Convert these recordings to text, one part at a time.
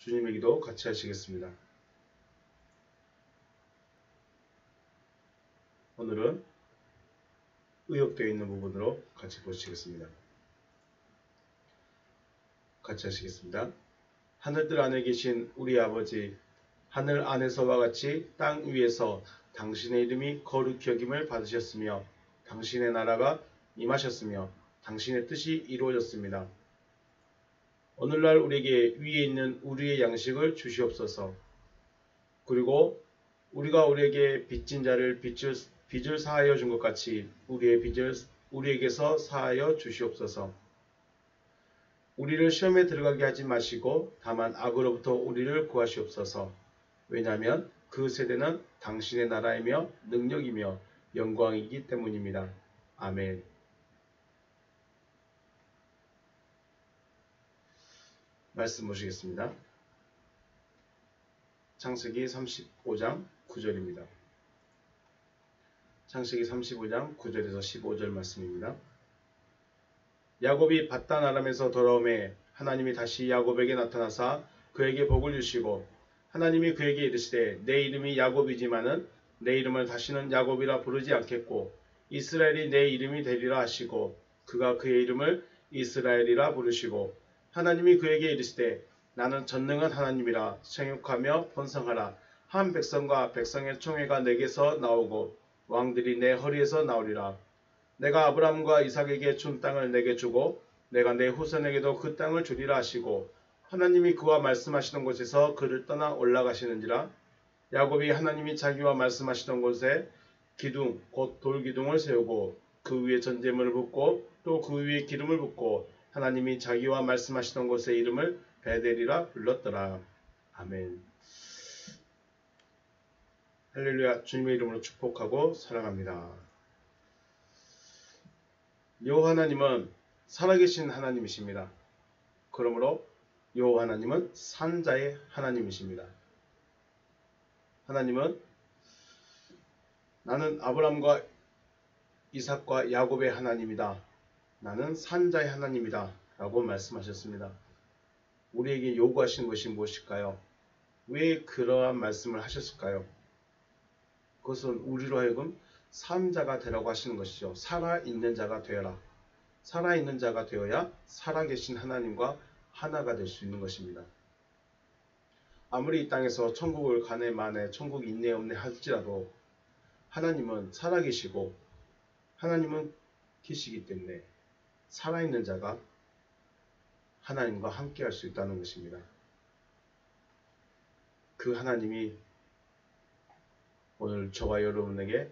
주님의 기도 같이 하시겠습니다. 오늘은 의역되어 있는 부분으로 같이 보시겠습니다. 같이 하시겠습니다. 하늘들 안에 계신 우리 아버지, 하늘 안에서와 같이 땅 위에서 당신의 이름이 거룩히 여김을 받으셨으며 당신의 나라가 임하셨으며 당신의 뜻이 이루어졌습니다. 오늘날 우리에게 위에 있는 우리의 양식을 주시옵소서. 그리고 우리가 우리에게 빚진 자를 빚을 사하여 준 것 같이 우리의 빚을 우리에게서 사하여 주시옵소서. 우리를 시험에 들어가게 하지 마시고 다만 악으로부터 우리를 구하시옵소서. 왜냐하면 그 세대는 당신의 나라이며 능력이며 영광이기 때문입니다. 아멘. 말씀 보시겠습니다. 창세기 35장 9절입니다. 창세기 35장 9절에서 15절 말씀입니다. 야곱이 밧단 아람에서 돌아오매 하나님이 다시 야곱에게 나타나사 그에게 복을 주시고 하나님이 그에게 이르시되 내 이름이 야곱이지만은 내 이름을 다시는 야곱이라 부르지 않겠고 이스라엘이 내 이름이 되리라 하시고 그가 그의 이름을 이스라엘이라 부르시고 하나님이 그에게 이르시되 나는 전능한 하나님이라 생육하며 번성하라. 한 백성과 백성의 총회가 내게서 나오고 왕들이 내 허리에서 나오리라. 내가 아브라함과 이삭에게 준 땅을 내게 주고 내가 내 후손에게도 그 땅을 주리라 하시고 하나님이 그와 말씀하시던 곳에서 그를 떠나 올라가시는지라. 야곱이 하나님이 자기와 말씀하시던 곳에 기둥 곧 돌기둥을 세우고 그 위에 전제물을 붓고 또 그 위에 기름을 붓고 하나님이 자기와 말씀하시던 곳의 이름을 베델이라 불렀더라. 아멘. 할렐루야. 주님의 이름으로 축복하고 사랑합니다. 여호와 하나님은 살아계신 하나님이십니다. 그러므로 여호와 하나님은 산자의 하나님이십니다. 하나님은 나는 아브라함과 이삭과 야곱의 하나님이다. 나는 산자의 하나님이다. 라고 말씀하셨습니다. 우리에게 요구하신 것이 무엇일까요? 왜 그러한 말씀을 하셨을까요? 그것은 우리로 하여금 산자가 되라고 하시는 것이죠. 살아있는 자가 되어라. 살아있는 자가 되어야 살아계신 하나님과 하나가 될 수 있는 것입니다. 아무리 이 땅에서 천국을 가네 마네 천국이 있네 없네 할지라도 하나님은 살아계시고 하나님은 계시기 때문에 살아있는 자가 하나님과 함께 할 수 있다는 것입니다. 그 하나님이 오늘 저와 여러분에게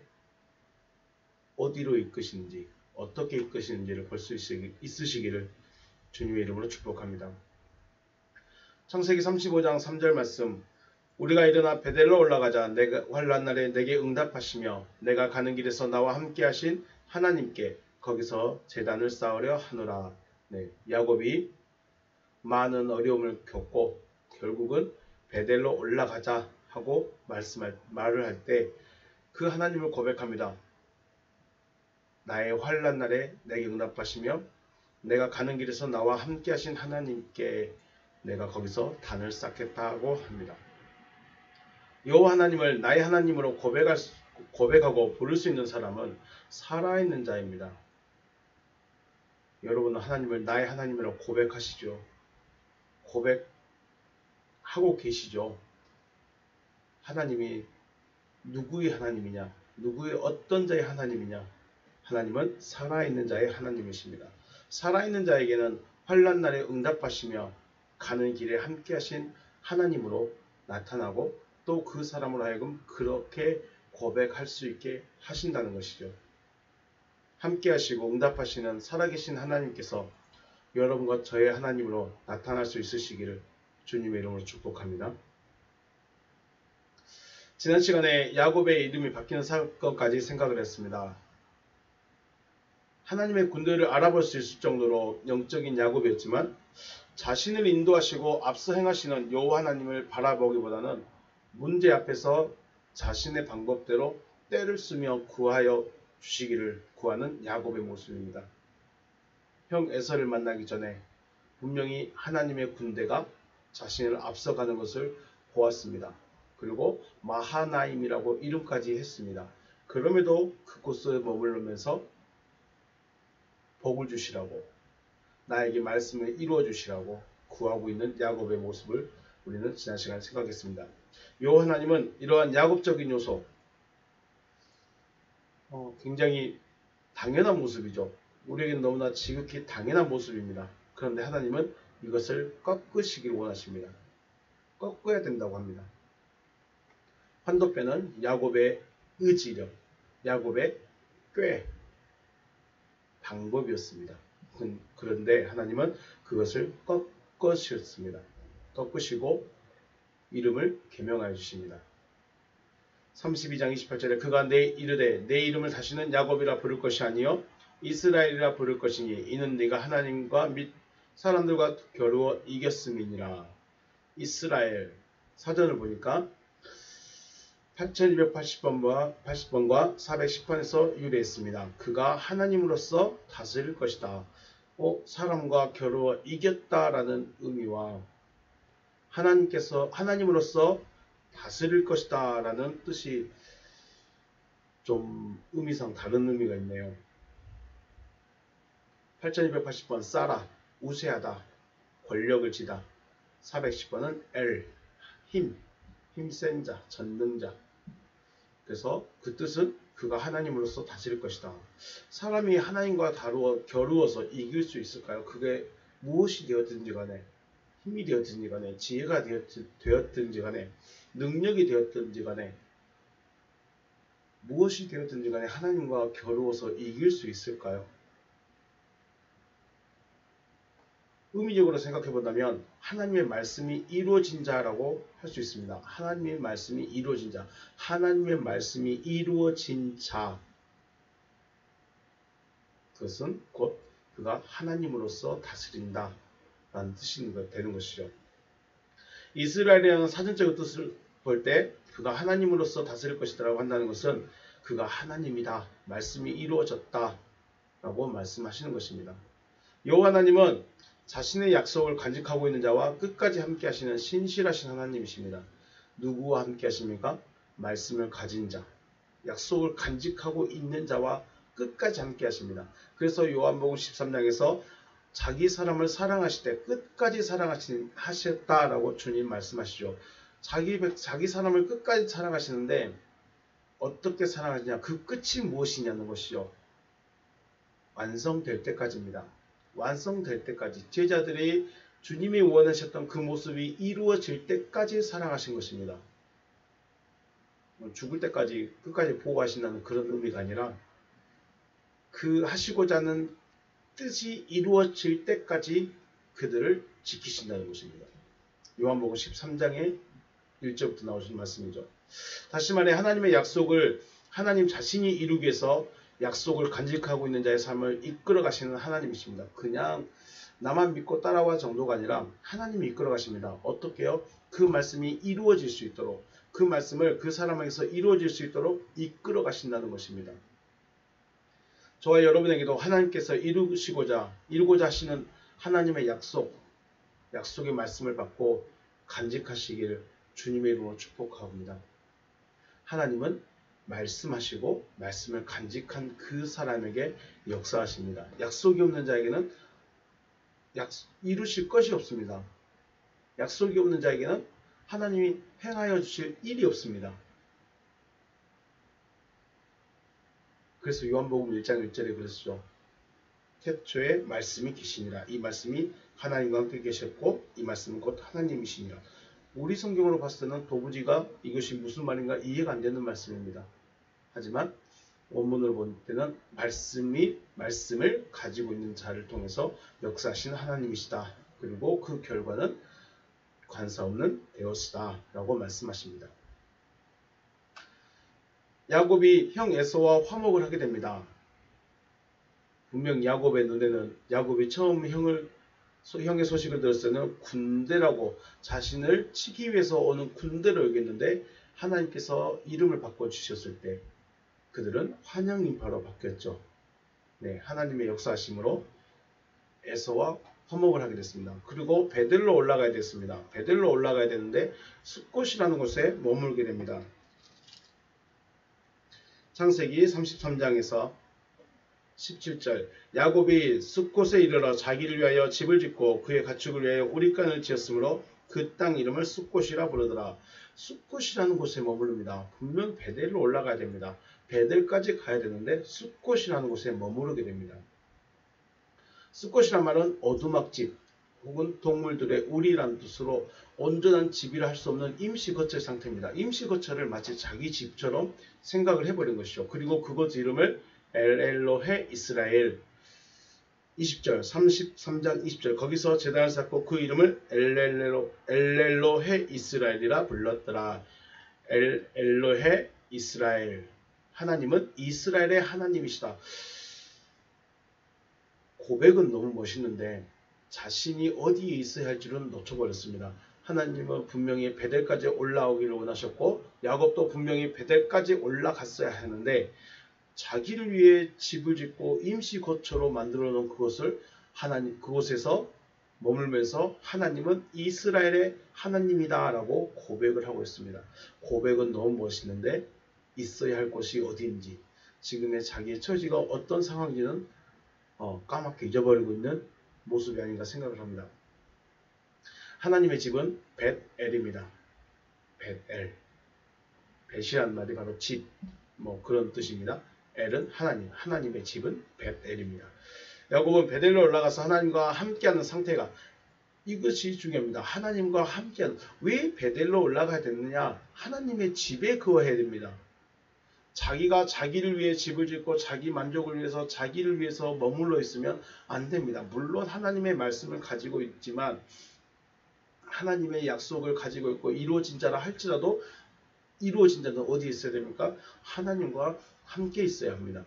어디로 이끄시는지 어떻게 이끄시는지를 볼 수 있으시기를 주님의 이름으로 축복합니다. 창세기 35장 3절 말씀. 우리가 일어나 베델로 올라가자. 내가 환난 날에 내게 응답하시며 내가 가는 길에서 나와 함께 하신 하나님께 거기서 제단을 쌓으려 하노라. 네, 야곱이 많은 어려움을 겪고 결국은 베델로 올라가자 하고 말을 할 때 그 하나님을 고백합니다. 나의 환난 날에 내게 응답하시며 내가 가는 길에서 나와 함께 하신 하나님께 내가 거기서 단을 쌓겠다고 합니다. 여호와 하나님을 나의 하나님으로 고백하고 부를 수 있는 사람은 살아있는 자입니다. 여러분은 하나님을 나의 하나님으로 고백하시죠? 고백하고 계시죠? 하나님이 누구의 하나님이냐? 누구의 어떤 자의 하나님이냐? 하나님은 살아있는 자의 하나님이십니다. 살아있는 자에게는 환난 날에 응답하시며 가는 길에 함께 하신 하나님으로 나타나고 또 그 사람으로 하여금 그렇게 고백할 수 있게 하신다는 것이죠. 함께 하시고 응답하시는 살아계신 하나님께서 여러분과 저의 하나님으로 나타날 수 있으시기를 주님의 이름으로 축복합니다. 지난 시간에 야곱의 이름이 바뀌는 사건까지 생각을 했습니다. 하나님의 군대를 알아볼 수 있을 정도로 영적인 야곱이었지만 자신을 인도하시고 앞서 행하시는 여호와 하나님을 바라보기보다는 문제 앞에서 자신의 방법대로 때를 쓰며 구하여 주시기를 구하는 야곱의 모습입니다. 형 에서를 만나기 전에 분명히 하나님의 군대가 자신을 앞서가는 것을 보았습니다. 그리고 마하나임이라고 이름까지 했습니다. 그럼에도 그곳에 머물면서 복을 주시라고, 나에게 말씀을 이루어 주시라고 구하고 있는 야곱의 모습을 우리는 지난 시간에 생각했습니다. 요 하나님은 이러한 야곱적인 요소, 굉장히 당연한 모습이죠. 우리에게는 너무나 지극히 당연한 모습입니다. 그런데 하나님은 이것을 꺾으시길 원하십니다. 꺾어야 된다고 합니다. 환도뼈는 야곱의 의지력, 야곱의 꾀, 방법이었습니다. 그런데 하나님은 그것을 꺾으셨습니다. 꺾으시고 이름을 계명하여 주십니다. 32장 28절에 그가 이르되 내 이름을 다시는 야곱이라 부를 것이 아니요 이스라엘이라 부를 것이니 이는 네가 하나님과 및 사람들과 겨루어 이겼음이니라. 이스라엘 사전을 보니까 8280번과 410번에서 유래했습니다. 그가 하나님으로서 다스릴 것이다. 사람과 겨루어 이겼다라는 의미와 하나님으로서 다스릴 것이다 라는 뜻이 좀 의미상 다른 의미가 있네요. 8280번 사라, 우세하다, 권력을 지다. 410번은 힘센 자, 전능자. 그래서 그 뜻은 그가 하나님으로서 다스릴 것이다. 사람이 하나님과 겨루어서 이길 수 있을까요? 그게 무엇이 되었든지 간에, 힘이 되었든지 간에, 지혜가 되었든지 간에, 능력이 되었든지 간에, 무엇이 되었든지 간에 하나님과 겨루어서 이길 수 있을까요? 의미적으로 생각해 본다면 하나님의 말씀이 이루어진 자라고 할 수 있습니다. 하나님의 말씀이 이루어진 자, 하나님의 말씀이 이루어진 자, 그것은 곧 그가 하나님으로서 다스린다 라는 뜻이 되는 것이죠. 이스라엘이라는 사전적인 뜻을 볼 때 그가 하나님으로서 다스릴 것이라고 한다는 것은 그가 하나님이다, 말씀이 이루어졌다 라고 말씀하시는 것입니다. 여호와 하나님은 자신의 약속을 간직하고 있는 자와 끝까지 함께 하시는 신실하신 하나님이십니다. 누구와 함께 하십니까? 말씀을 가진 자, 약속을 간직하고 있는 자와 끝까지 함께 하십니다. 그래서 요한복음 13장에서 자기 사람을 사랑하실 때 끝까지 사랑하셨다라고 주님 말씀하시죠. 자기 사람을 끝까지 사랑하시는데 어떻게 사랑하시냐? 그 끝이 무엇이냐는 것이죠. 완성될 때까지입니다. 완성될 때까지 제자들이 주님이 원하셨던 그 모습이 이루어질 때까지 사랑하신 것입니다. 죽을 때까지 끝까지 보호하신다는 그런 의미가 아니라 그 하시고자 하는 뜻이 이루어질 때까지 그들을 지키신다는 것입니다. 요한복음 13장의 1절부터 나오신 말씀이죠. 다시 말해 하나님의 약속을 하나님 자신이 이루기 위해서 약속을 간직하고 있는 자의 삶을 이끌어 가시는 하나님이십니다. 그냥 나만 믿고 따라와 정도가 아니라 하나님이 이끌어 가십니다. 어떻게요? 그 말씀이 이루어질 수 있도록, 그 말씀을 그 사람에게서 이루어질 수 있도록 이끌어 가신다는 것입니다. 저와 여러분에게도 하나님께서 이루고자 하시는 하나님의 약속의 말씀을 받고 간직하시기를 주님의 이름으로 축복합니다. 하나님은 말씀하시고 말씀을 간직한 그 사람에게 역사하십니다. 약속이 없는 자에게는 이루실 것이 없습니다. 약속이 없는 자에게는 하나님이 행하여 주실 일이 없습니다. 그래서 요한복음 1장 1절에 그랬죠. 태초에 말씀이 계시니라. 이 말씀이 하나님과 함께 계셨고 이 말씀은 곧 하나님이시니라. 우리 성경으로 봤을 때는 도무지가 이것이 무슨 말인가 이해가 안 되는 말씀입니다. 하지만 원문으로 볼 때는 말씀을 가지고 있는 자를 통해서 역사하신 하나님이시다. 그리고 그 결과는 관사 없는 데오스다 라고 말씀하십니다. 야곱이 형 에서와 화목을 하게 됩니다. 분명 야곱의 눈에는 야곱이 처음 형의 소식을 들었을 때는 군대라고 자신을 치기 위해서 오는 군대로 여겼는데 하나님께서 이름을 바꿔주셨을 때 그들은 환영인파로 바뀌었죠. 네, 하나님의 역사하심으로 에서와 화목을 하게 됐습니다. 그리고 베델로 올라가야 됐습니다. 베델로 올라가야 되는데 숫곳이라는 곳에 머물게 됩니다. 창세기 33장에서 17절 야곱이 숫곳에 이르러 자기를 위하여 집을 짓고 그의 가축을 위하여 우릿간을 지었으므로 그 땅 이름을 숫곳이라 부르더라. 숫곳이라는 곳에 머무릅니다. 분명 베델로 올라가야 됩니다. 베델까지 가야 되는데 숫곳이라는 곳에 머무르게 됩니다. 숫곳이란 말은 오두막집 혹은 동물들의 우리라는 뜻으로 온전한 집이라 할 수 없는 임시거처의 상태입니다. 임시거처를 마치 자기 집처럼 생각을 해버린 것이죠. 그리고 그곳 이름을 엘엘로헤 이스라엘 20절 33장 20절 거기서 제단을 쌓고 그 이름을 엘엘로헤 이스라엘이라 불렀더라. 엘엘로헤 이스라엘 하나님은 이스라엘의 하나님이시다. 고백은 너무 멋있는데 자신이 어디에 있어야 할지는 놓쳐버렸습니다. 하나님은 분명히 베델까지 올라오기를 원하셨고 야곱도 분명히 베델까지 올라갔어야 하는데 자기를 위해 집을 짓고 임시 거처로 만들어 놓은 그것을 그곳에서 머물면서 하나님은 이스라엘의 하나님이다 라고 고백을 하고 있습니다. 고백은 너무 멋있는데 있어야 할 곳이 어디인지 지금의 자기의 처지가 어떤 상황인지는 까맣게 잊어버리고 있는 모습이 아닌가 생각을 합니다. 하나님의 집은 벳엘입니다. 벳엘. 벳이란 말이 바로 집, 그런 뜻입니다. 엘은 하나님, 하나님의 집은 벳엘입니다. 야곱은 베델로 올라가서 하나님과 함께하는 상태가 이것이 중요합니다. 하나님과 함께하는 왜 베델로 올라가야 됐느냐? 하나님의 집에 거해야 됩니다. 자기가 자기를 위해 집을 짓고 자기 만족을 위해서 자기를 위해서 머물러 있으면 안 됩니다. 물론 하나님의 말씀을 가지고 있지만 하나님의 약속을 가지고 있고 이루어진 자라 할지라도 이루어진 자는 어디에 있어야 됩니까? 하나님과 함께 있어야 합니다.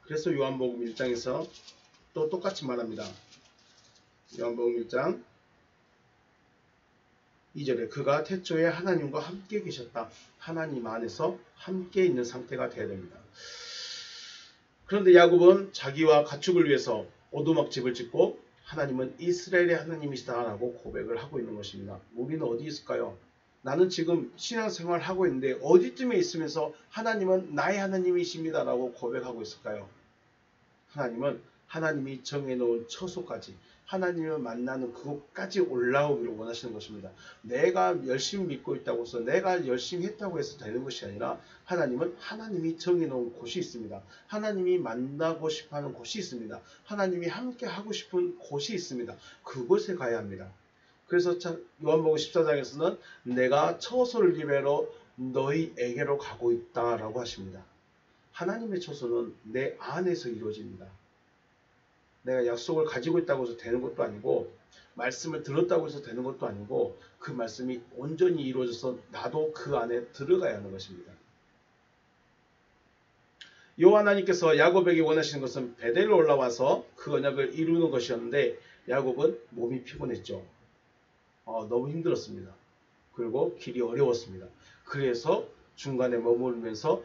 그래서 요한복음 1장에서 또 똑같이 말합니다. 요한복음 1장 2절에 그가 태초에 하나님과 함께 계셨다. 하나님 안에서 함께 있는 상태가 되어야 됩니다. 그런데 야곱은 자기와 가축을 위해서 오두막집을 짓고 하나님은 이스라엘의 하나님이시다라고 고백을 하고 있는 것입니다. 우리는 어디 있을까요? 나는 지금 신앙생활을 하고 있는데 어디쯤에 있으면서 하나님은 나의 하나님이십니다라고 고백하고 있을까요? 하나님은 하나님이 정해놓은 처소까지 하나님을 만나는 그곳까지 올라오기를 원하시는 것입니다. 내가 열심히 믿고 있다고 해서 내가 열심히 했다고 해서 되는 것이 아니라 하나님은 하나님이 정해놓은 곳이 있습니다. 하나님이 만나고 싶어하는 곳이 있습니다. 하나님이 함께 하고 싶은 곳이 있습니다. 그곳에 가야 합니다. 그래서 요한복음 14장에서는 내가 처소를 기회로 너희에게로 가고 있다라고 하십니다. 하나님의 처소는 내 안에서 이루어집니다. 내가 약속을 가지고 있다고 해서 되는 것도 아니고 말씀을 들었다고 해서 되는 것도 아니고 그 말씀이 온전히 이루어져서 나도 그 안에 들어가야 하는 것입니다. 여호와 하나님께서 야곱에게 원하시는 것은 베델로 올라와서 그 언약을 이루는 것이었는데 야곱은 몸이 피곤했죠. 너무 힘들었습니다. 그리고 길이 어려웠습니다. 그래서 중간에 머무르면서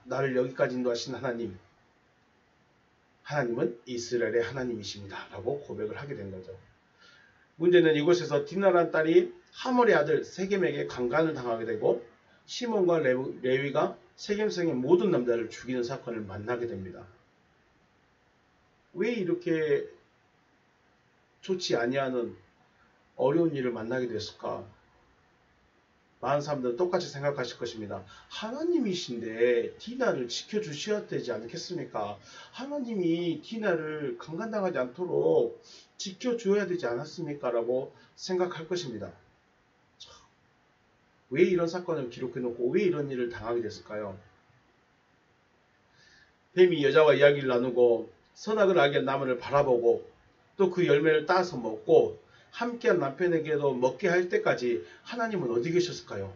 나를 여기까지 인도하신 하나님은 이스라엘의 하나님이십니다 라고 고백을 하게 된 거죠. 문제는 이곳에서 디나라는 딸이 하몰의 아들 세겜에게 강간을 당하게 되고 시몬과 레위가 세겜성의 모든 남자를 죽이는 사건을 만나게 됩니다. 왜 이렇게 좋지 아니하는 어려운 일을 만나게 됐을까? 많은 사람들은 똑같이 생각하실 것입니다. 하나님이신데 디나를 지켜주셔야 되지 않겠습니까? 하나님이 디나를 강간당하지 않도록 지켜줘야 되지 않았습니까? 라고 생각할 것입니다. 왜 이런 사건을 기록해놓고 왜 이런 일을 당하게 됐을까요? 뱀이 여자와 이야기를 나누고 선악을 알게 나무를 바라보고 또 그 열매를 따서 먹고 함께한 남편에게도 먹게 할 때까지 하나님은 어디 계셨을까요?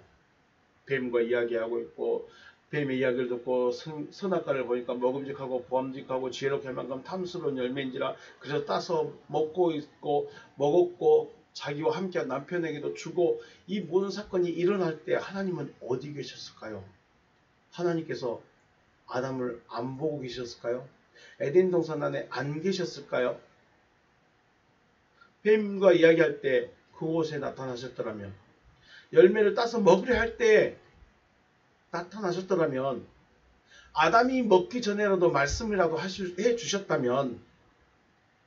뱀과 이야기하고 있고 뱀의 이야기를 듣고 선악과를 보니까 먹음직하고 보암직하고 지혜롭게 할 만큼 탐스러운 열매인지라 그래서 따서 먹고 있고 먹었고 자기와 함께한 남편에게도 주고 이 모든 사건이 일어날 때 하나님은 어디 계셨을까요? 하나님께서 아담을 안 보고 계셨을까요? 에덴 동산 안에 안 계셨을까요? 뱀과 이야기할 때 그곳에 나타나셨더라면, 열매를 따서 먹으려 할 때 나타나셨더라면, 아담이 먹기 전에라도 말씀이라도 해 주셨다면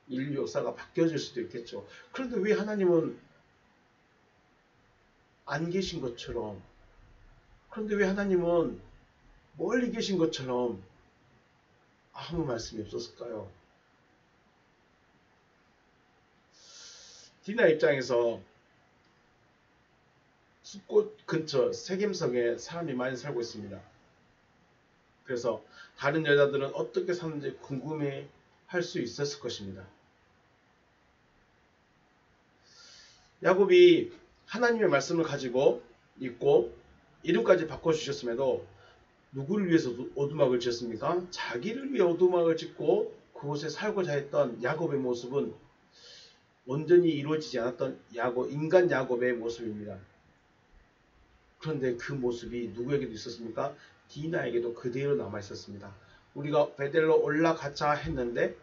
인류 역사가 바뀌어질 수도 있겠죠. 그런데 왜 하나님은 안 계신 것처럼, 그런데 왜 하나님은 멀리 계신 것처럼 아무 말씀이 없었을까요? 디나 입장에서 숲꽃 근처 세겜성에 사람이 많이 살고 있습니다. 그래서 다른 여자들은 어떻게 사는지 궁금해 할 수 있었을 것입니다. 야곱이 하나님의 말씀을 가지고 있고 이름까지 바꿔주셨음에도 누구를 위해서 오두막을 지었습니까? 자기를 위해 오두막을 짓고 그곳에 살고자 했던 야곱의 모습은 온전히 이루어지지 않았던 인간 야곱의 모습입니다. 그런데 그 모습이 누구에게도 있었습니까? 디나에게도 그대로 남아 있었습니다. 우리가 베델로 올라가자 했는데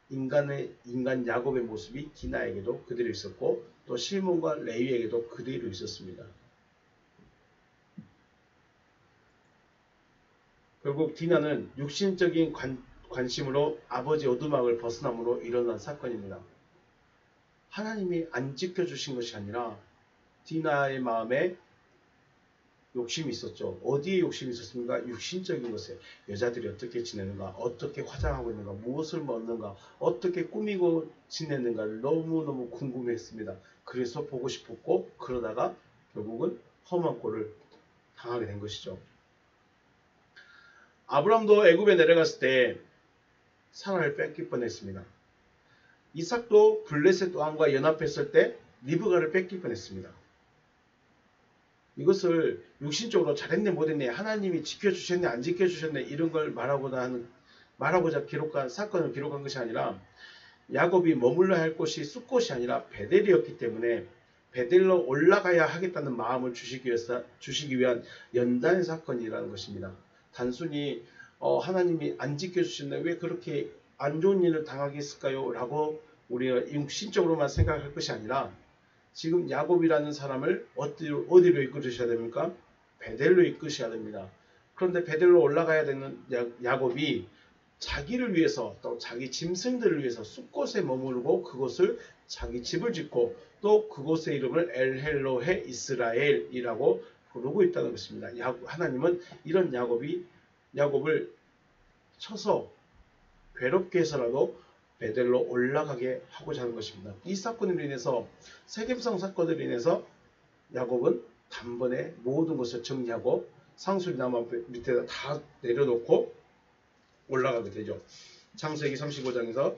인간 야곱의 모습이 디나에게도 그대로 있었고 또 시몬과 레위에게도 그대로 있었습니다. 결국 디나는 육신적인 관심으로 아버지 오두막을 벗어남으로 일어난 사건입니다. 하나님이 안 지켜주신 것이 아니라 디나의 마음에 욕심이 있었죠. 어디에 욕심이 있었습니까? 육신적인 것에. 여자들이 어떻게 지내는가, 어떻게 화장하고 있는가, 무엇을 먹는가, 어떻게 꾸미고 지내는가를 너무너무 궁금했습니다. 그래서 보고 싶었고 그러다가 결국은 험한 꼴을 당하게 된 것이죠. 아브람도 애굽에 내려갔을 때 사라를 뺏길 뻔했습니다. 이삭도 블레셋 왕과 연합했을 때 리브가를 뺏길 뻔했습니다. 이것을 육신적으로 잘했네 못했네, 하나님이 지켜주셨네 안 지켜주셨네 이런 걸 말하고자 기록한 사건을 기록한 것이 아니라 야곱이 머물러야 할 곳이 숲곳이 아니라 베델이었기 때문에 베델로 올라가야 하겠다는 마음을 주시기 위한 연단의 사건이라는 것입니다. 단순히 하나님이 안 지켜주셨네, 왜 그렇게 안 좋은 일을 당하게 했을까요? 라고 우리가 육신적으로만 생각할 것이 아니라 지금 야곱이라는 사람을 어디로 이끌으셔야 됩니까? 베델로 이끄셔야 됩니다. 그런데 베델로 올라가야 되는 야곱이 자기를 위해서 또 자기 짐승들을 위해서 숲곳에 머무르고 그곳을 자기 집을 짓고 또 그곳의 이름을 엘헬로헤 이스라엘이라고 부르고 있다는 것입니다. 하나님은 이런 야곱을 쳐서 괴롭게 해서라도 베델로 올라가게 하고자 하는 것입니다. 이 사건으로 인해서 세겜성 사건으로 인해서 야곱은 단번에 모든 것을 정리하고 상수리나무 밑에다 다 내려놓고 올라가게 되죠. 창세기 35장에서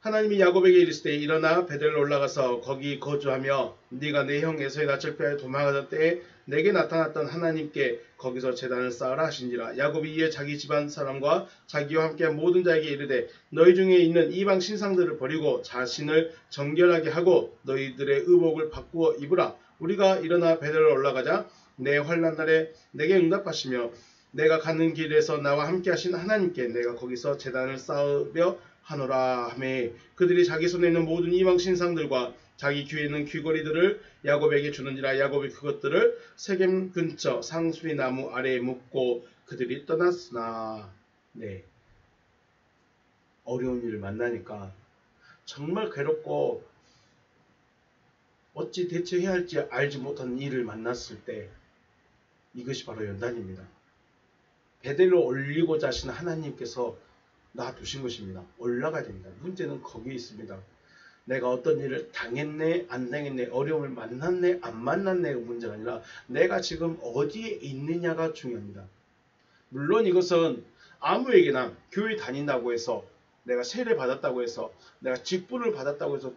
하나님이 야곱에게 이르시되 일어나 베델로 올라가서 거기 거주하며 네가 내 형 에서의 낯을 피하여 도망하던 때에 내게 나타났던 하나님께 거기서 제단을 쌓으라 하신지라. 야곱이 이에 자기 집안 사람과 자기와 함께한 모든 자에게 이르되 너희 중에 있는 이방 신상들을 버리고 자신을 정결하게 하고 너희들의 의복을 바꾸어 입으라. 우리가 일어나 베델로 올라가자. 내 환난 날에 내게 응답하시며 내가 가는 길에서 나와 함께 하신 하나님께 내가 거기서 제단을 쌓으려 하노라 하매 그들이 자기 손에 있는 모든 이방 신상들과 자기 귀에 있는 귀걸이들을 야곱에게 주는지라. 야곱이 그것들을 세겜 근처 상수리 나무 아래에 묻고 그들이 떠났으나. 네, 어려운 일을 만나니까 정말 괴롭고 어찌 대처해야 할지 알지 못하는 일을 만났을 때 이것이 바로 연단입니다. 베델로 올리고자 하시는 하나님께서 놔두신 것입니다. 올라가야 됩니다. 문제는 거기에 있습니다. 내가 어떤 일을 당했네 안 당했네, 어려움을 만났네 안 만났네가 문제가 아니라 내가 지금 어디에 있느냐가 중요합니다. 물론 이것은 아무에게나 교회 다닌다고 해서 내가 세례 받았다고 해서 내가 직분을 받았다고 해서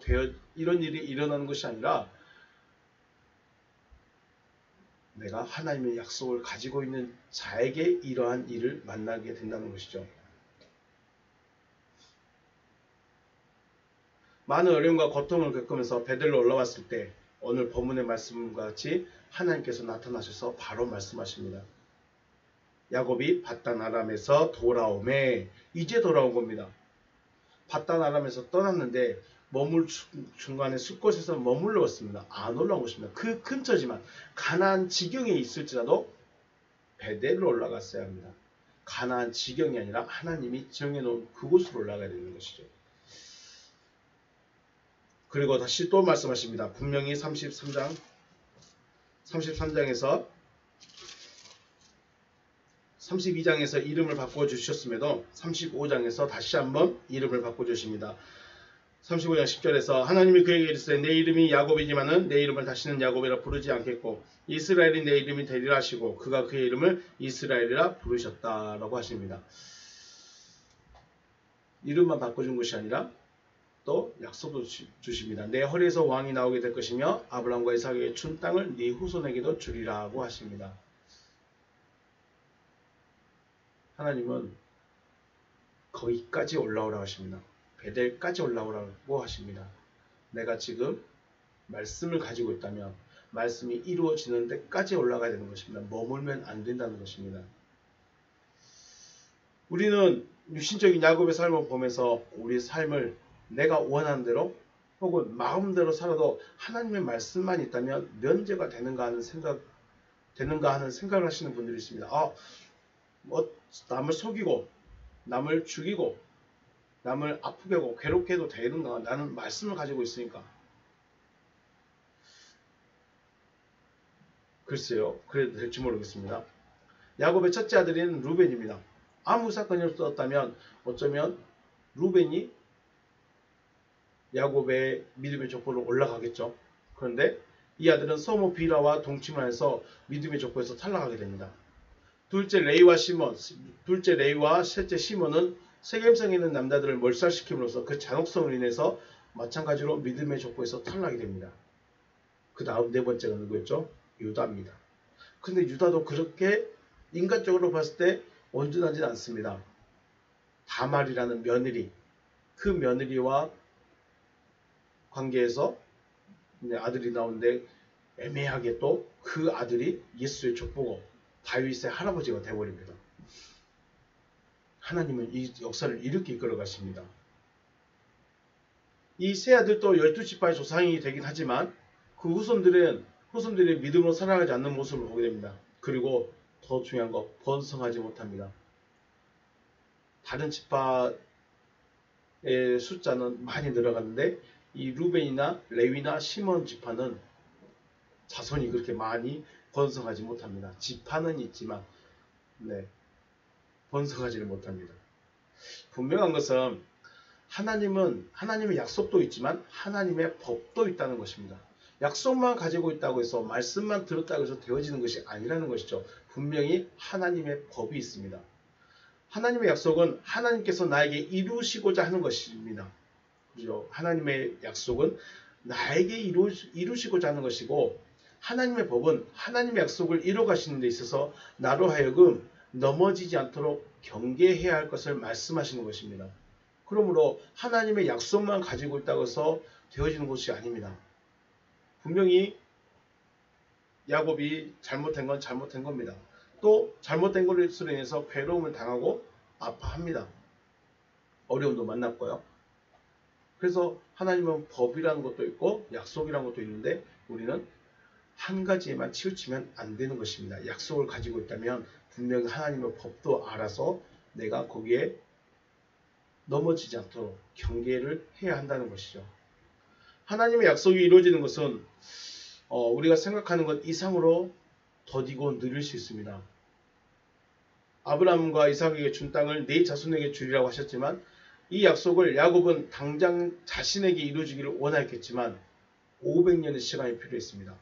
이런 일이 일어나는 것이 아니라 내가 하나님의 약속을 가지고 있는 자에게 이러한 일을 만나게 된다는 것이죠. 많은 어려움과 고통을 겪으면서 베델로 올라왔을 때 오늘 본문의 말씀과 같이 하나님께서 나타나셔서 바로 말씀하십니다. 야곱이 바단 아람에서 돌아오매. 이제 돌아온 겁니다. 바단 아람에서 떠났는데 중간에 숲곳에서 머물렀습니다. 안 올라온 것입니다. 그 근처지만 가나안 지경에 있을지라도 베델로 올라갔어야 합니다. 가나안 지경이 아니라 하나님이 정해놓은 그곳으로 올라가야 되는 것이죠. 그리고 다시 또 말씀하십니다. 분명히 33장에서 32장에서 이름을 바꿔주셨음에도 35장에서 다시 한번 이름을 바꿔주십니다. 35장 10절에서 하나님이 그에게 이르시되 내 이름이 야곱이지만은 내 이름을 다시는 야곱이라 부르지 않겠고 이스라엘이 내 이름이 되리라 하시고 그가 그의 이름을 이스라엘이라 부르셨다라고 하십니다. 이름만 바꿔준 것이 아니라 또 약속도 주십니다. 내 허리에서 왕이 나오게 될 것이며 아브라함과 이삭에게 준 땅을 네 후손에게도 주리라고 하십니다. 하나님은 거기까지 올라오라고 하십니다. 베델까지 올라오라고 하십니다. 내가 지금 말씀을 가지고 있다면 말씀이 이루어지는 데까지 올라가야 되는 것입니다. 머물면 안 된다는 것입니다. 우리는 육신적인 야곱의 삶을 보면서 우리 삶을 내가 원하는 대로 혹은 마음대로 살아도 하나님의 말씀만 있다면 면제가 되는가 하는 생각을 하시는 분들이 있습니다. 남을 속이고 남을 죽이고 남을 아프게 하고 괴롭게 해도 되는가? 나는 말씀을 가지고 있으니까. 글쎄요. 그래도 될지 모르겠습니다. 야곱의 첫째 아들인 루벤입니다. 아무 사건이 없었다면 어쩌면 루벤이 야곱의 믿음의 족보로 올라가겠죠. 그런데 이 아들은 서모 비라와 동침을 해서 믿음의 족보에서 탈락하게 됩니다. 둘째 레위와 셋째 시몬은 세겜성에 있는 남자들을 몰살시킴으로써 그 잔혹성을 인해서 마찬가지로 믿음의 족보에서 탈락이 됩니다. 그 다음 네 번째가 누구였죠? 유다입니다. 근데 유다도 그렇게 인간적으로 봤을 때 온전하진 않습니다. 다말이라는 며느리, 그 며느리와 관계에서 아들이 나오는데 애매하게 또 그 아들이 예수의 족보고 다윗의 할아버지가 되어버립니다. 하나님은 이 역사를 이렇게 이끌어 가십니다. 이 세 아들도 12지파의 조상이 되긴 하지만 그 후손들의 믿음으로 살아가지 않는 모습을 보게 됩니다. 그리고 더 중요한 거, 번성하지 못합니다. 다른 지파의 숫자는 많이 늘어갔는데 이 루벤이나 레위나 시몬 지파는 자손이 그렇게 많이 번성하지 못합니다. 지파는 있지만 번성하지를 못합니다. 분명한 것은 하나님의 약속도 있지만 하나님의 법도 있다는 것입니다. 약속만 가지고 있다고 해서 말씀만 들었다고 해서 되어지는 것이 아니라는 것이죠. 분명히 하나님의 법이 있습니다. 하나님의 약속은 하나님께서 나에게 이루시고자 하는 것입니다. 그죠? 하나님의 약속은 나에게 이루시고자 하는 것이고 하나님의 법은 하나님의 약속을 이루어가시는 데 있어서 나로 하여금 넘어지지 않도록 경계해야 할 것을 말씀하시는 것입니다. 그러므로 하나님의 약속만 가지고 있다고 해서 되어지는 것이 아닙니다. 분명히 야곱이 잘못된 건 잘못된 겁니다. 또 잘못된 것으로 인해서 괴로움을 당하고 아파합니다. 어려움도 만났고요. 그래서 하나님은 법이라는 것도 있고 약속이라는 것도 있는데 우리는 한 가지에만 치우치면 안 되는 것입니다. 약속을 가지고 있다면 분명히 하나님의 법도 알아서 내가 거기에 넘어지지 않도록 경계를 해야 한다는 것이죠. 하나님의 약속이 이루어지는 것은 우리가 생각하는 것 이상으로 더디고 느릴 수 있습니다. 아브라함과 이삭에게 준 땅을 네 자손에게 주리라고 하셨지만 이 약속을 야곱은 당장 자신에게 이루어지기를 원하였겠지만 500년의 시간이 필요했습니다.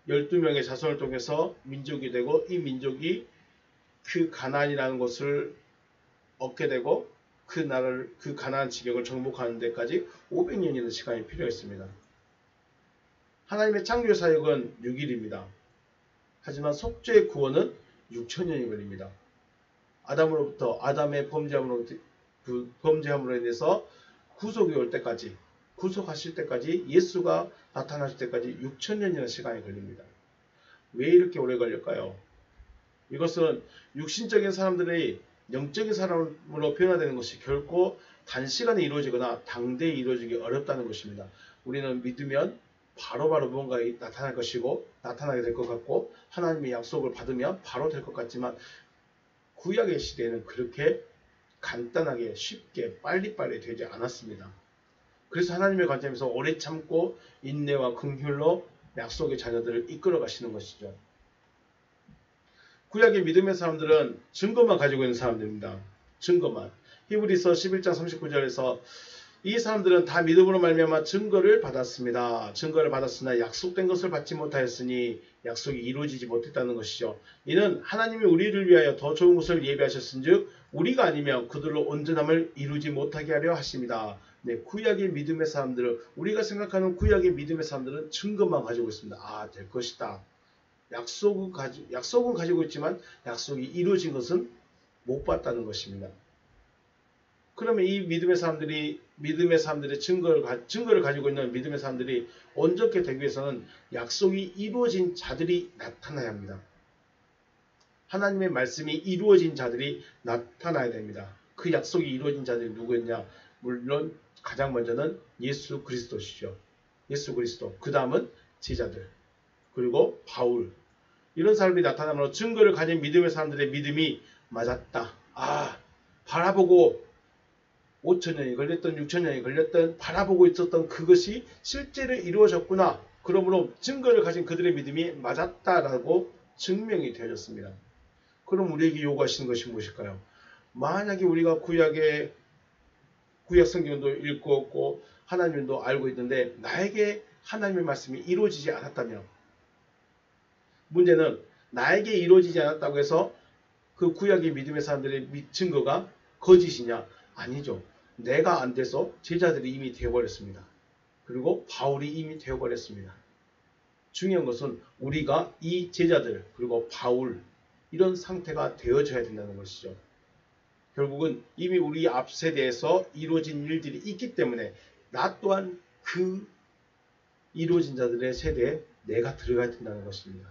12명의 자손을 통해서 민족이 되고 이 민족이 그 가나안이라는 것을 얻게 되고 그 가나안 지경을 정복하는 데까지 500년이라는 시간이 필요했습니다. 하나님의 창조 사역은 6일입니다. 하지만 속죄의 구원은 6천년이 걸립니다. 아담의 범죄함으로 인해서 구속이 올 때까지, 구속하실 때까지, 예수가 나타나실 때까지 6천년이라는 시간이 걸립니다. 왜 이렇게 오래 걸릴까요? 이것은 육신적인 사람들의 영적인 사람으로 변화되는 것이 결코 단시간에 이루어지거나 당대에 이루어지기 어렵다는 것입니다. 우리는 믿으면 바로바로 무언가 나타날 것이고 나타나게 될 것 같고 하나님의 약속을 받으면 바로 될 것 같지만 구약의 시대에는 그렇게 간단하게 쉽게 빨리빨리 되지 않았습니다. 그래서 하나님의 관점에서 오래 참고 인내와 긍휼로 약속의 자녀들을 이끌어 가시는 것이죠. 구약의 믿음의 사람들은 증거만 가지고 있는 사람들입니다. 증거만. 히브리서 11장 39절에서 이 사람들은 다 믿음으로 말미암아 증거를 받았습니다. 증거를 받았으나 약속된 것을 받지 못하였으니 약속이 이루어지지 못했다는 것이죠. 이는 하나님이 우리를 위하여 더 좋은 것을 예비하셨은즉 우리가 아니면 그들로 온전함을 이루지 못하게 하려 하십니다. 네, 구약의 믿음의 사람들은 우리가 생각하는 구약의 믿음의 사람들은 증거만 가지고 있습니다. 아, 될 것이다. 약속은 가지고 있지만 약속이 이루어진 것은 못 봤다는 것입니다. 그러면 이 믿음의 사람들의 증거를 가지고 있는 믿음의 사람들이 온전케 되기 위해서는 약속이 이루어진 자들이 나타나야 합니다. 하나님의 말씀이 이루어진 자들이 나타나야 됩니다. 그 약속이 이루어진 자들이 누구였냐? 물론 가장 먼저는 예수 그리스도시죠. 예수 그리스도. 그 다음은 제자들. 그리고 바울. 이런 사람들이 나타나므로 증거를 가진 믿음의 사람들의 믿음이 맞았다. 아, 바라보고 5,000년이 걸렸던 6,000년이 걸렸던 바라보고 있었던 그것이 실제로 이루어졌구나. 그러므로 증거를 가진 그들의 믿음이 맞았다라고 증명이 되어졌습니다. 그럼 우리에게 요구하시는 것이 무엇일까요? 만약에 우리가 구약 성경도 읽고 하나님도 알고 있는데 나에게 하나님의 말씀이 이루어지지 않았다면 문제는 나에게 이루어지지 않았다고 해서 그 구약의 믿음의 사람들의 증거가 거짓이냐? 아니죠. 내가 안 돼서 제자들이 이미 되어버렸습니다. 그리고 바울이 이미 되어버렸습니다. 중요한 것은 우리가 이 제자들 그리고 바울 이런 상태가 되어져야 된다는 것이죠. 결국은 이미 우리 앞 세대에서 이루어진 일들이 있기 때문에 나 또한 그 이루어진 자들의 세대에 내가 들어가야 된다는 것입니다.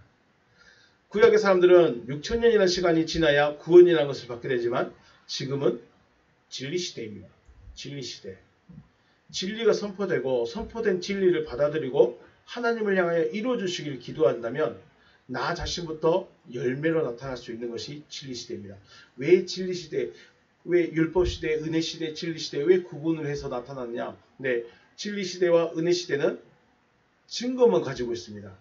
구약의 사람들은 6,000년이라는 시간이 지나야 구원이라는 것을 받게 되지만 지금은 진리시대입니다. 진리시대. 진리가 선포되고 선포된 진리를 받아들이고 하나님을 향하여 이루어주시기를 기도한다면 나 자신부터 열매로 나타날 수 있는 것이 진리시대입니다. 왜 진리시대, 왜 율법시대, 은혜시대, 진리시대 왜 구분을 해서 나타났냐? 네, 진리시대와 은혜시대는 증거만 가지고 있습니다.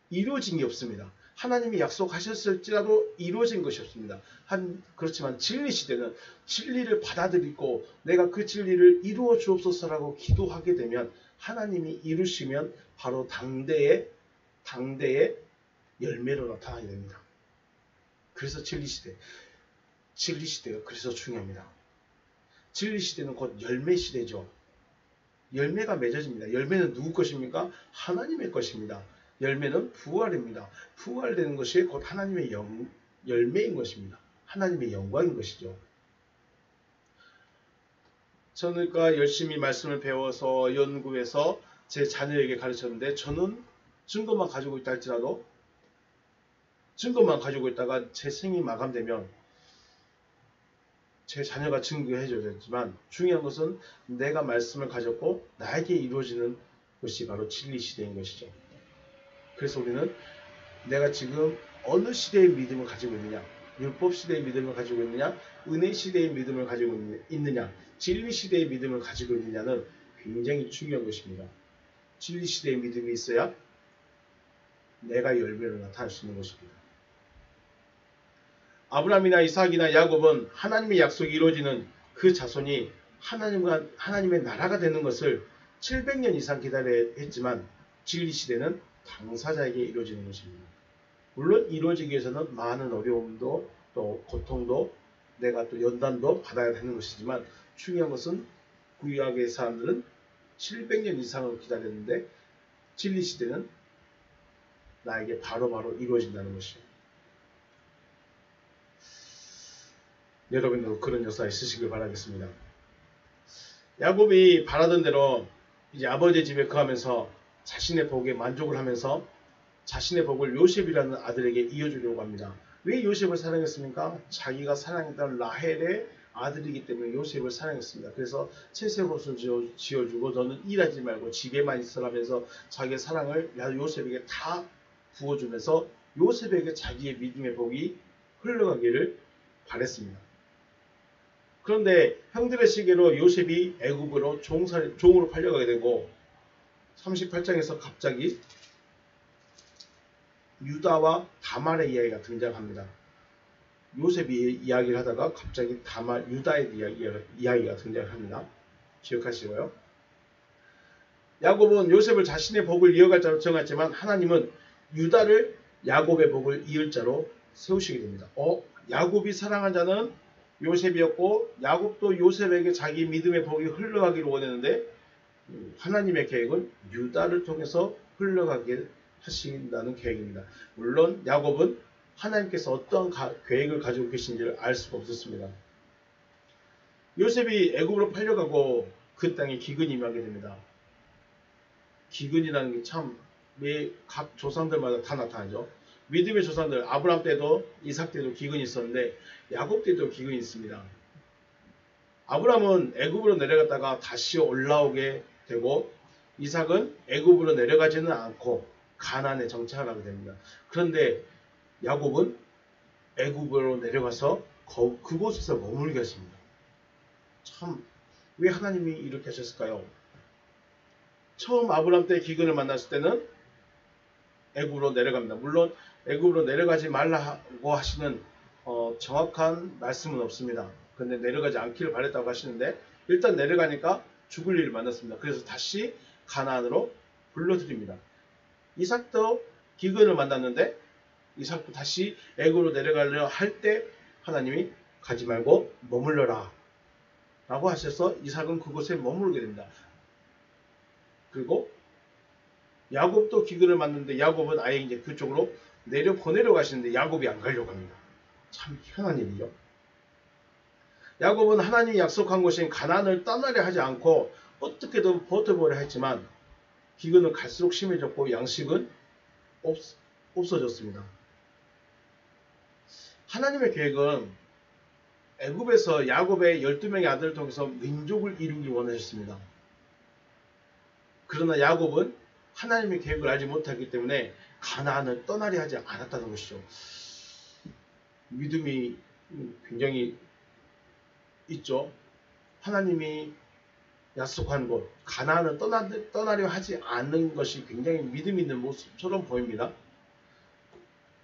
이루어진 게 없습니다. 하나님이 약속하셨을지라도 이루어진 것이 없습니다. 그렇지만 진리시대는 진리를 받아들이고 내가 그 진리를 이루어 주옵소서라고 기도하게 되면 하나님이 이루시면 바로 당대의 열매로 나타나게 됩니다. 그래서 진리시대가 그래서 중요합니다. 진리시대는 곧 열매시대죠. 열매가 맺어집니다. 열매는 누구 것입니까? 하나님의 것입니다. 열매는 부활입니다. 부활되는 것이 곧 하나님의 열매인 것입니다. 하나님의 영광인 것이죠. 저는 열심히 말씀을 배워서 연구해서 제 자녀에게 가르쳤는데 저는 증거만 가지고 있다 할지라도 증거만 가지고 있다가 제 생이 마감되면 제 자녀가 증거해 줘야겠지만 중요한 것은 내가 말씀을 가졌고 나에게 이루어지는 것이 바로 진리시대인 것이죠. 그래서 우리는 내가 지금 어느 시대의 믿음을 가지고 있느냐, 율법시대의 믿음을 가지고 있느냐, 은혜시대의 믿음을 가지고 있느냐, 진리시대의 믿음을 가지고 있느냐는 굉장히 중요한 것입니다. 진리시대의 믿음이 있어야 내가 열매로 나타날 수 있는 것입니다. 아브라함이나 이삭이나 야곱은 하나님의 약속이 이루어지는 그 자손이 하나님의 나라가 되는 것을 700년 이상 기다려야 했지만 진리시대는 당사자에게 이루어지는 것입니다. 물론 이루어지기 위해서는 많은 어려움도 또 고통도 내가 또 연단도 받아야 되는 것이지만 중요한 것은 구약의 사람들은 700년 이상을 기다렸는데 진리시대는 나에게 바로바로 이루어진다는 것이죠. 여러분도 그런 역사 있으시길 바라겠습니다. 야곱이 바라던 대로 이제 아버지 집에 거하면서 자신의 복에 만족을 하면서 자신의 복을 요셉이라는 아들에게 이어주려고 합니다. 왜 요셉을 사랑했습니까? 자기가 사랑했던 라헬의 아들이기 때문에 요셉을 사랑했습니다. 그래서 채색옷을 지어주고 너는 일하지 말고 집에만 있으라면서 자기의 사랑을 요셉에게 다 부어주면서 요셉에게 자기의 믿음의 복이 흘러가기를 바랬습니다. 그런데 형들의 시기로 요셉이 애굽으로 종으로 팔려가게 되고 38장에서 갑자기 유다와 다말의 이야기가 등장합니다. 요셉이 이야기를 하다가 갑자기 유다의 이야기가 등장합니다. 기억하시고요. 야곱은 요셉을 자신의 복을 이어갈 자로 정했지만 하나님은 유다를 야곱의 복을 이을 자로 세우시게 됩니다. 야곱이 사랑한 자는 요셉이었고 야곱도 요셉에게 자기 믿음의 복이 흘러가기를 원했는데 하나님의 계획은 유다를 통해서 흘러가게 하신다는 계획입니다. 물론 야곱은 하나님께서 어떤 계획을 가지고 계신지를 알 수가 없었습니다. 요셉이 애굽으로 팔려가고 그 땅에 기근이 임하게 됩니다. 기근이라는 게 참 각 조상들마다 다 나타나죠. 믿음의 조상들 아브라함 때도 이삭 때도 기근이 있었는데 야곱 때도 기근이 있습니다. 아브라함은 애굽으로 내려갔다가 다시 올라오게 되고 이삭은 애굽으로 내려가지는 않고 가나안에 정착을 하게 됩니다. 그런데 야곱은 애굽으로 내려가서 그곳에서 머물게 했습니다. 참 왜 하나님이 이렇게 하셨을까요? 처음 아브라함 때 기근을 만났을 때는 애굽으로 내려갑니다. 물론 애굽으로 내려가지 말라고 하시는 정확한 말씀은 없습니다. 그런데 내려가지 않기를 바랬다고 하시는데 일단 내려가니까 죽을 일을 만났습니다. 그래서 다시 가나안으로 불러드립니다. 이삭도 기근을 만났는데 이삭도 다시 애굽으로 내려가려 할 때 하나님이 가지 말고 머물러라 라고 하셔서 이삭은 그곳에 머무르게 됩니다. 그리고 야곱도 기근을 만났는데 야곱은 아예 이제 그쪽으로 보내려 가시는데 야곱이 안 가려고 합니다. 참 희한한 일이죠. 야곱은 하나님이 약속한 곳인 가나안을 떠나려 하지 않고 어떻게든 버텨보려 했지만 기근은 갈수록 심해졌고 양식은 없어졌습니다. 하나님의 계획은 애굽에서 야곱의 12명의 아들을 통해서 민족을 이루기 원하셨습니다. 그러나 야곱은 하나님의 계획을 알지 못하기 때문에 가나안을 떠나려 하지 않았다는 것이죠. 믿음이 굉장히 있죠. 하나님이 약속한 곳 가나안을 떠나려 하지 않는 것이 굉장히 믿음 있는 모습처럼 보입니다.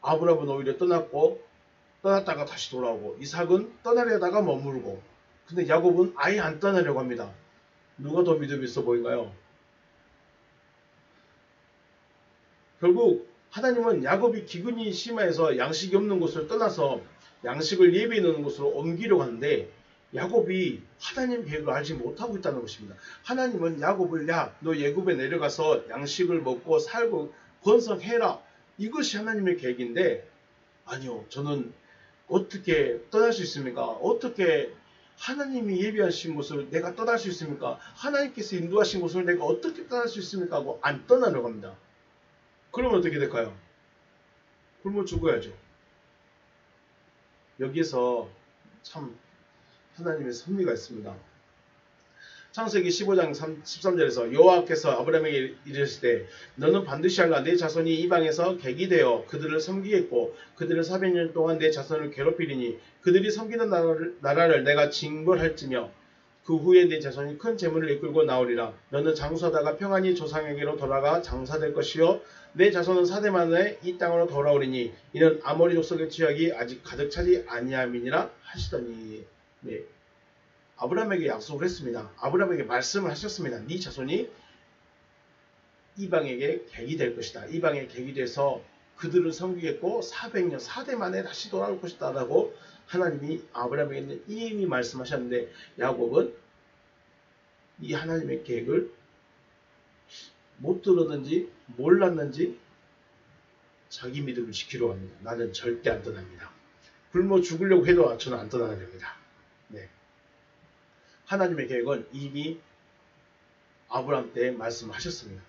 아브라함은 오히려 떠났다가 다시 돌아오고 이삭은 떠나려다가 머무르고 근데 야곱은 아예 안 떠나려고 합니다. 누가 더 믿음이 있어 보일까요? 결국 하나님은 야곱이 기근이 심해서 양식이 없는 곳을 떠나서 양식을 예비해 놓는 곳으로 옮기려고 하는데 야곱이 하나님 계획을 알지 못하고 있다는 것입니다. 하나님은 야곱을 너 애굽에 내려가서 양식을 먹고 살고 번성해라. 이것이 하나님의 계획인데 아니요. 저는 어떻게 떠날 수 있습니까? 어떻게 하나님이 예비하신 곳을 내가 떠날 수 있습니까? 하나님께서 인도하신 곳을 내가 어떻게 떠날 수 있습니까? 하고 안 떠나려고 합니다. 그러면 어떻게 될까요? 굶어 죽어야죠. 여기에서 참 하나님의 섭리가 있습니다. 창세기 15장 13절에서 여호와께서 아브라함에게 이르실 때 너는 반드시 알라 내 자손이 이방에서 객이 되어 그들을 섬기겠고 그들은 400년 동안 내 자손을 괴롭히리니 그들이 섬기는 나라를 내가 징벌할지며 그 후에 내 자손이 큰 재물을 이끌고 나오리라. 너는 장수하다가 평안히 조상에게로 돌아가 장사될 것이요 내 자손은 4대 만에 이 땅으로 돌아오리니 이는 아모리 족속의 죄악이 아직 가득 차지 아니함이니라 하시더니 네. 아브라함에게 약속을 했습니다. 아브라함에게 말씀을 하셨습니다. 네 자손이 이방에게 객이 될 것이다. 이방에 객이 돼서 그들을 섬기겠고 400년 4대 만에 다시 돌아올 것이다 라고 하나님이 아브라함에게 이미 말씀하셨는데 야곱은 이 하나님의 계획을 못 들었는지 몰랐는지 자기 믿음을 지키려고 합니다. 나는 절대 안 떠납니다. 굶어 죽으려고 해도 저는 안 떠나야 됩니다. 네. 하나님의 계획은 이미 아브라함 때 말씀하셨습니다.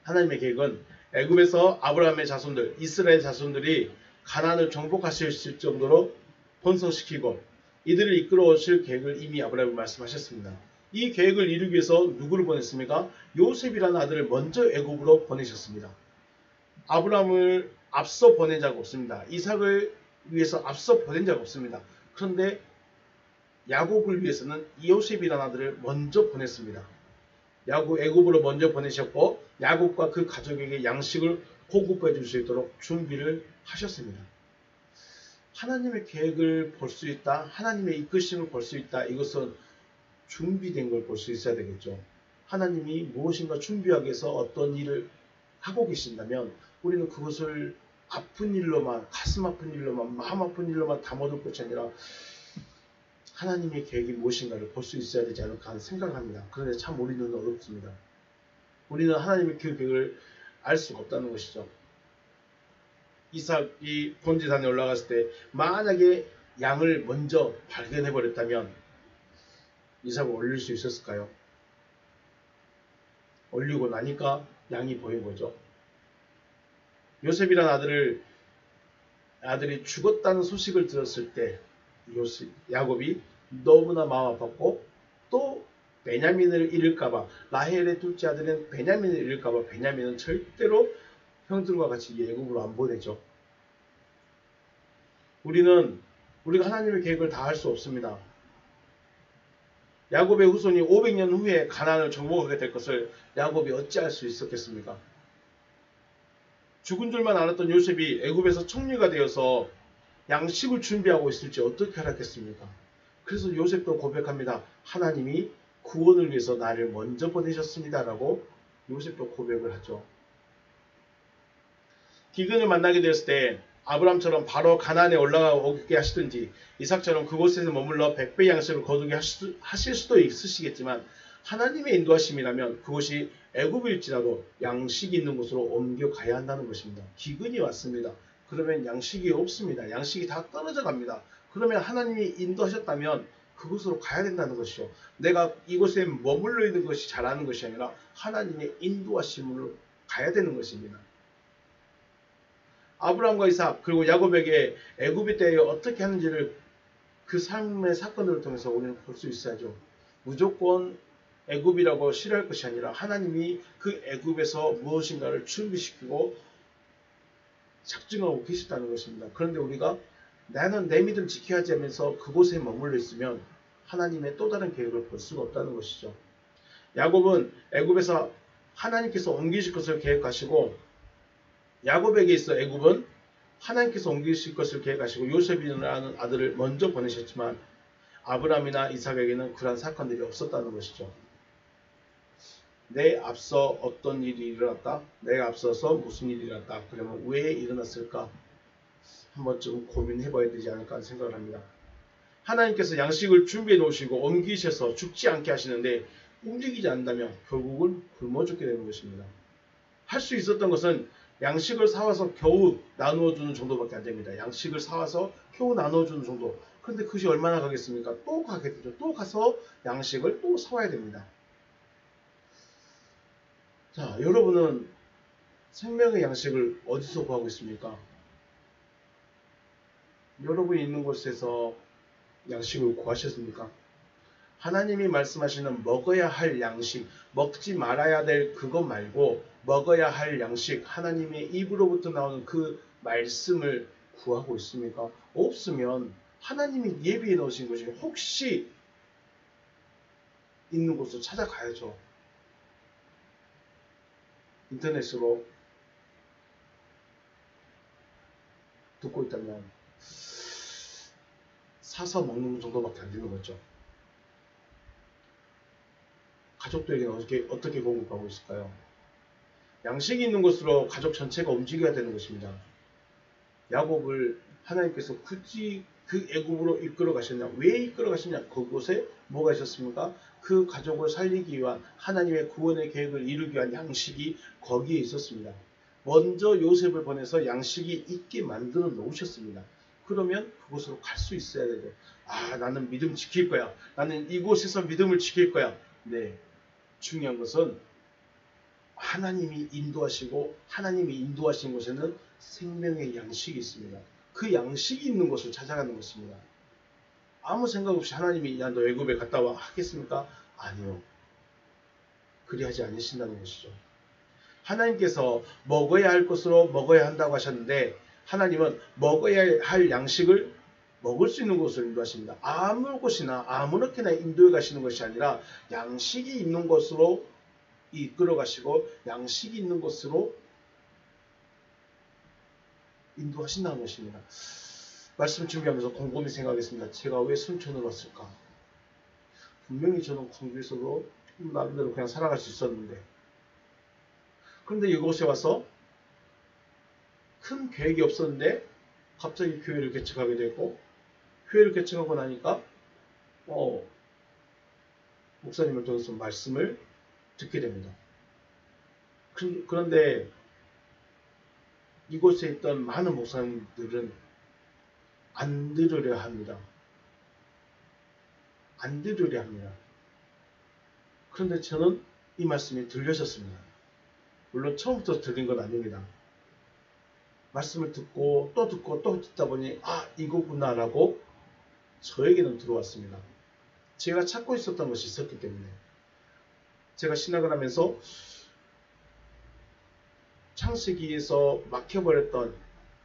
하나님의 계획은 애굽에서 아브라함의 자손들, 이스라엘 자손들이 가나안을 정복하실 정도로 번성시키고 이들을 이끌어 오실 계획을 이미 아브라함이 말씀하셨습니다. 이 계획을 이루기 위해서 누구를 보냈습니까? 요셉이라는 아들을 먼저 애굽으로 보내셨습니다. 아브라함을 앞서 보낸 적 없습니다. 이삭을 위해서 앞서 보낸 적 없습니다. 그런데 야곱을 위해서는 요셉이라는 아들을 먼저 보냈습니다. 애굽으로 먼저 보내셨고 야곱과 그 가족에게 양식을 공급해 줄 수 있도록 준비를 하셨습니다. 하나님의 계획을 볼 수 있다. 하나님의 이끄심을 볼 수 있다. 이것은 준비된 걸 볼 수 있어야 되겠죠. 하나님이 무엇인가 준비하기 위해서 어떤 일을 하고 계신다면 우리는 그것을 아픈 일로만, 가슴 아픈 일로만, 마음 아픈 일로만 담아둘 것이 아니라 하나님의 계획이 무엇인가를 볼 수 있어야 되지 않을까 하는 생각을 합니다. 그런데 참 우리는 어렵습니다. 우리는 하나님의 그 계획을 알 수가 없다는 것이죠. 이삭이 본지산에 올라갔을 때 만약에 양을 먼저 발견해 버렸다면 이삭을 올릴 수 있었을까요? 올리고 나니까 양이 보인 거죠. 요셉이라는 아들이 죽었다는 소식을 들었을 때 야곱이 너무나 마음 아팠고 또 베냐민을 잃을까봐 라헬의 둘째 아들은 베냐민을 잃을까봐 베냐민은 절대로 형들과 같이 애굽으로 안 보내죠. 우리가 하나님의 계획을 다 할 수 없습니다. 야곱의 후손이 500년 후에 가나안을 정복하게 될 것을 야곱이 어찌할 수 있었겠습니까? 죽은 줄만 알았던 요셉이 애굽에서 총리가 되어서 양식을 준비하고 있을지 어떻게 알았겠습니까? 그래서 요셉도 고백합니다. 하나님이 구원을 위해서 나를 먼저 보내셨습니다. 라고 요셉도 고백을 하죠. 기근을 만나게 되었을 때 아브람처럼 바로 가나안에 올라오게 하시든지 이삭처럼 그곳에서 머물러 100배 양식을 거두게 하실 수도 있으시겠지만 하나님의 인도하심이라면 그곳이 애굽일지라도 양식이 있는 곳으로 옮겨가야 한다는 것입니다. 기근이 왔습니다. 그러면 양식이 없습니다. 양식이 다 떨어져 갑니다. 그러면 하나님이 인도하셨다면 그곳으로 가야 된다는 것이죠. 내가 이곳에 머물러 있는 것이 잘하는 것이 아니라 하나님의 인도하심으로 가야 되는 것입니다. 아브라함과 이삭 그리고 야곱에게 애굽이 때에 어떻게 하는지를 그 삶의 사건들을 통해서 우리는 볼 수 있어야죠. 무조건 애굽이라고 싫어할 것이 아니라 하나님이 그 애굽에서 무엇인가를 준비시키고 작정하고 계시다는 것입니다. 그런데 우리가 나는 내 믿음 지켜야지 하면서 그곳에 머물러 있으면 하나님의 또 다른 계획을 볼 수가 없다는 것이죠. 야곱은 애굽에서 하나님께서 옮기실 것을 계획하시고 야곱에게 있어 애굽은 하나님께서 옮기실 것을 계획하시고 요셉이라는 아들을 먼저 보내셨지만 아브라함이나 이삭에게는 그러한 사건들이 없었다는 것이죠. 내 앞서 어떤 일이 일어났다? 내가 앞서서 무슨 일이 일어났다? 그러면 왜 일어났을까? 한번쯤 고민해 봐야 되지 않을까 하는 생각을 합니다. 하나님께서 양식을 준비해 놓으시고 옮기셔서 죽지 않게 하시는데 움직이지 않는다면 결국은 굶어 죽게 되는 것입니다. 할 수 있었던 것은 양식을 사와서 겨우 나누어 주는 정도밖에 안 됩니다. 양식을 사와서 겨우 나누어 주는 정도. 그런데 그것이 얼마나 가겠습니까? 또 가게 되죠. 또 가서 양식을 또 사와야 됩니다. 자, 여러분은 생명의 양식을 어디서 구하고 있습니까? 여러분이 있는 곳에서 양식을 구하셨습니까? 하나님이 말씀하시는 먹어야 할 양식, 먹지 말아야 될 그것 말고 먹어야 할 양식, 하나님의 입으로부터 나오는 그 말씀을 구하고 있습니까? 없으면 하나님이 예비해 놓으신 것이 혹시 있는 곳으로 찾아가야죠. 인터넷으로 듣고 있다면 사서 먹는 정도밖에 안 되는 거죠. 가족들에게는 어떻게 공급하고 있을까요? 양식이 있는 곳으로 가족 전체가 움직여야 되는 것입니다. 야곱을 하나님께서 굳이 그 애굽으로 이끌어 가셨냐? 왜 이끌어 가셨냐? 그곳에 뭐가 있었습니까? 그 가족을 살리기 위한 하나님의 구원의 계획을 이루기 위한 양식이 거기에 있었습니다. 먼저 요셉을 보내서 양식이 있게 만들어 놓으셨습니다. 그러면 그곳으로 갈 수 있어야 되죠. 아, 나는 믿음 지킬 거야. 나는 이곳에서 믿음을 지킬 거야. 네, 중요한 것은 하나님이 인도하시고 하나님이 인도하신 곳에는 생명의 양식이 있습니다. 그 양식이 있는 곳을 찾아가는 것입니다. 아무 생각 없이 하나님이 야 너 애굽에 갔다 와 하겠습니까? 아니요. 그리하지 않으신다는 것이죠. 하나님께서 먹어야 할 것으로 먹어야 한다고 하셨는데 하나님은 먹어야 할 양식을 먹을 수 있는 곳을 인도하십니다. 아무 곳이나 아무렇게나 인도해 가시는 것이 아니라 양식이 있는 곳으로 이끌어 가시고 양식이 있는 곳으로 인도하신다는 것입니다. 말씀 준비하면서 곰곰이 생각했습니다. 제가 왜 순천으로 왔을까? 분명히 저는 광주에서도 나름대로 그냥 살아갈 수 있었는데 그런데 이곳에 와서 큰 계획이 없었는데 갑자기 교회를 개척하게 됐고 교회를 개척하고 나니까 목사님을 통해서 말씀을 듣게 됩니다. 그런데 이곳에 있던 많은 목사님들은 안 들으려 합니다. 안 들으려 합니다. 그런데 저는 이 말씀이 들려졌습니다. 물론 처음부터 들린 건 아닙니다. 말씀을 듣고 또 듣다 보니 이거구나 라고 저에게는 들어왔습니다. 제가 찾고 있었던 것이 있었기 때문에 제가 신학을 하면서 창세기에서 막혀버렸던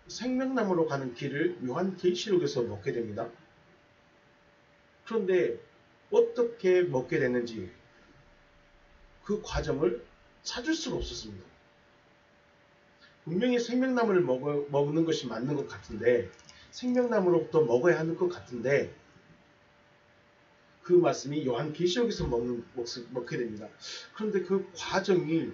생명나무로 가는 길을 요한계시록에서 먹게 됩니다. 그런데 어떻게 먹게 됐는지 그 과정을 찾을 수가 없었습니다. 분명히 생명나무를 먹는 것이 맞는 것 같은데 생명나무로부터 먹어야 하는 것 같은데 그 말씀이 요한계시록에서 먹게 됩니다. 그런데 그 과정이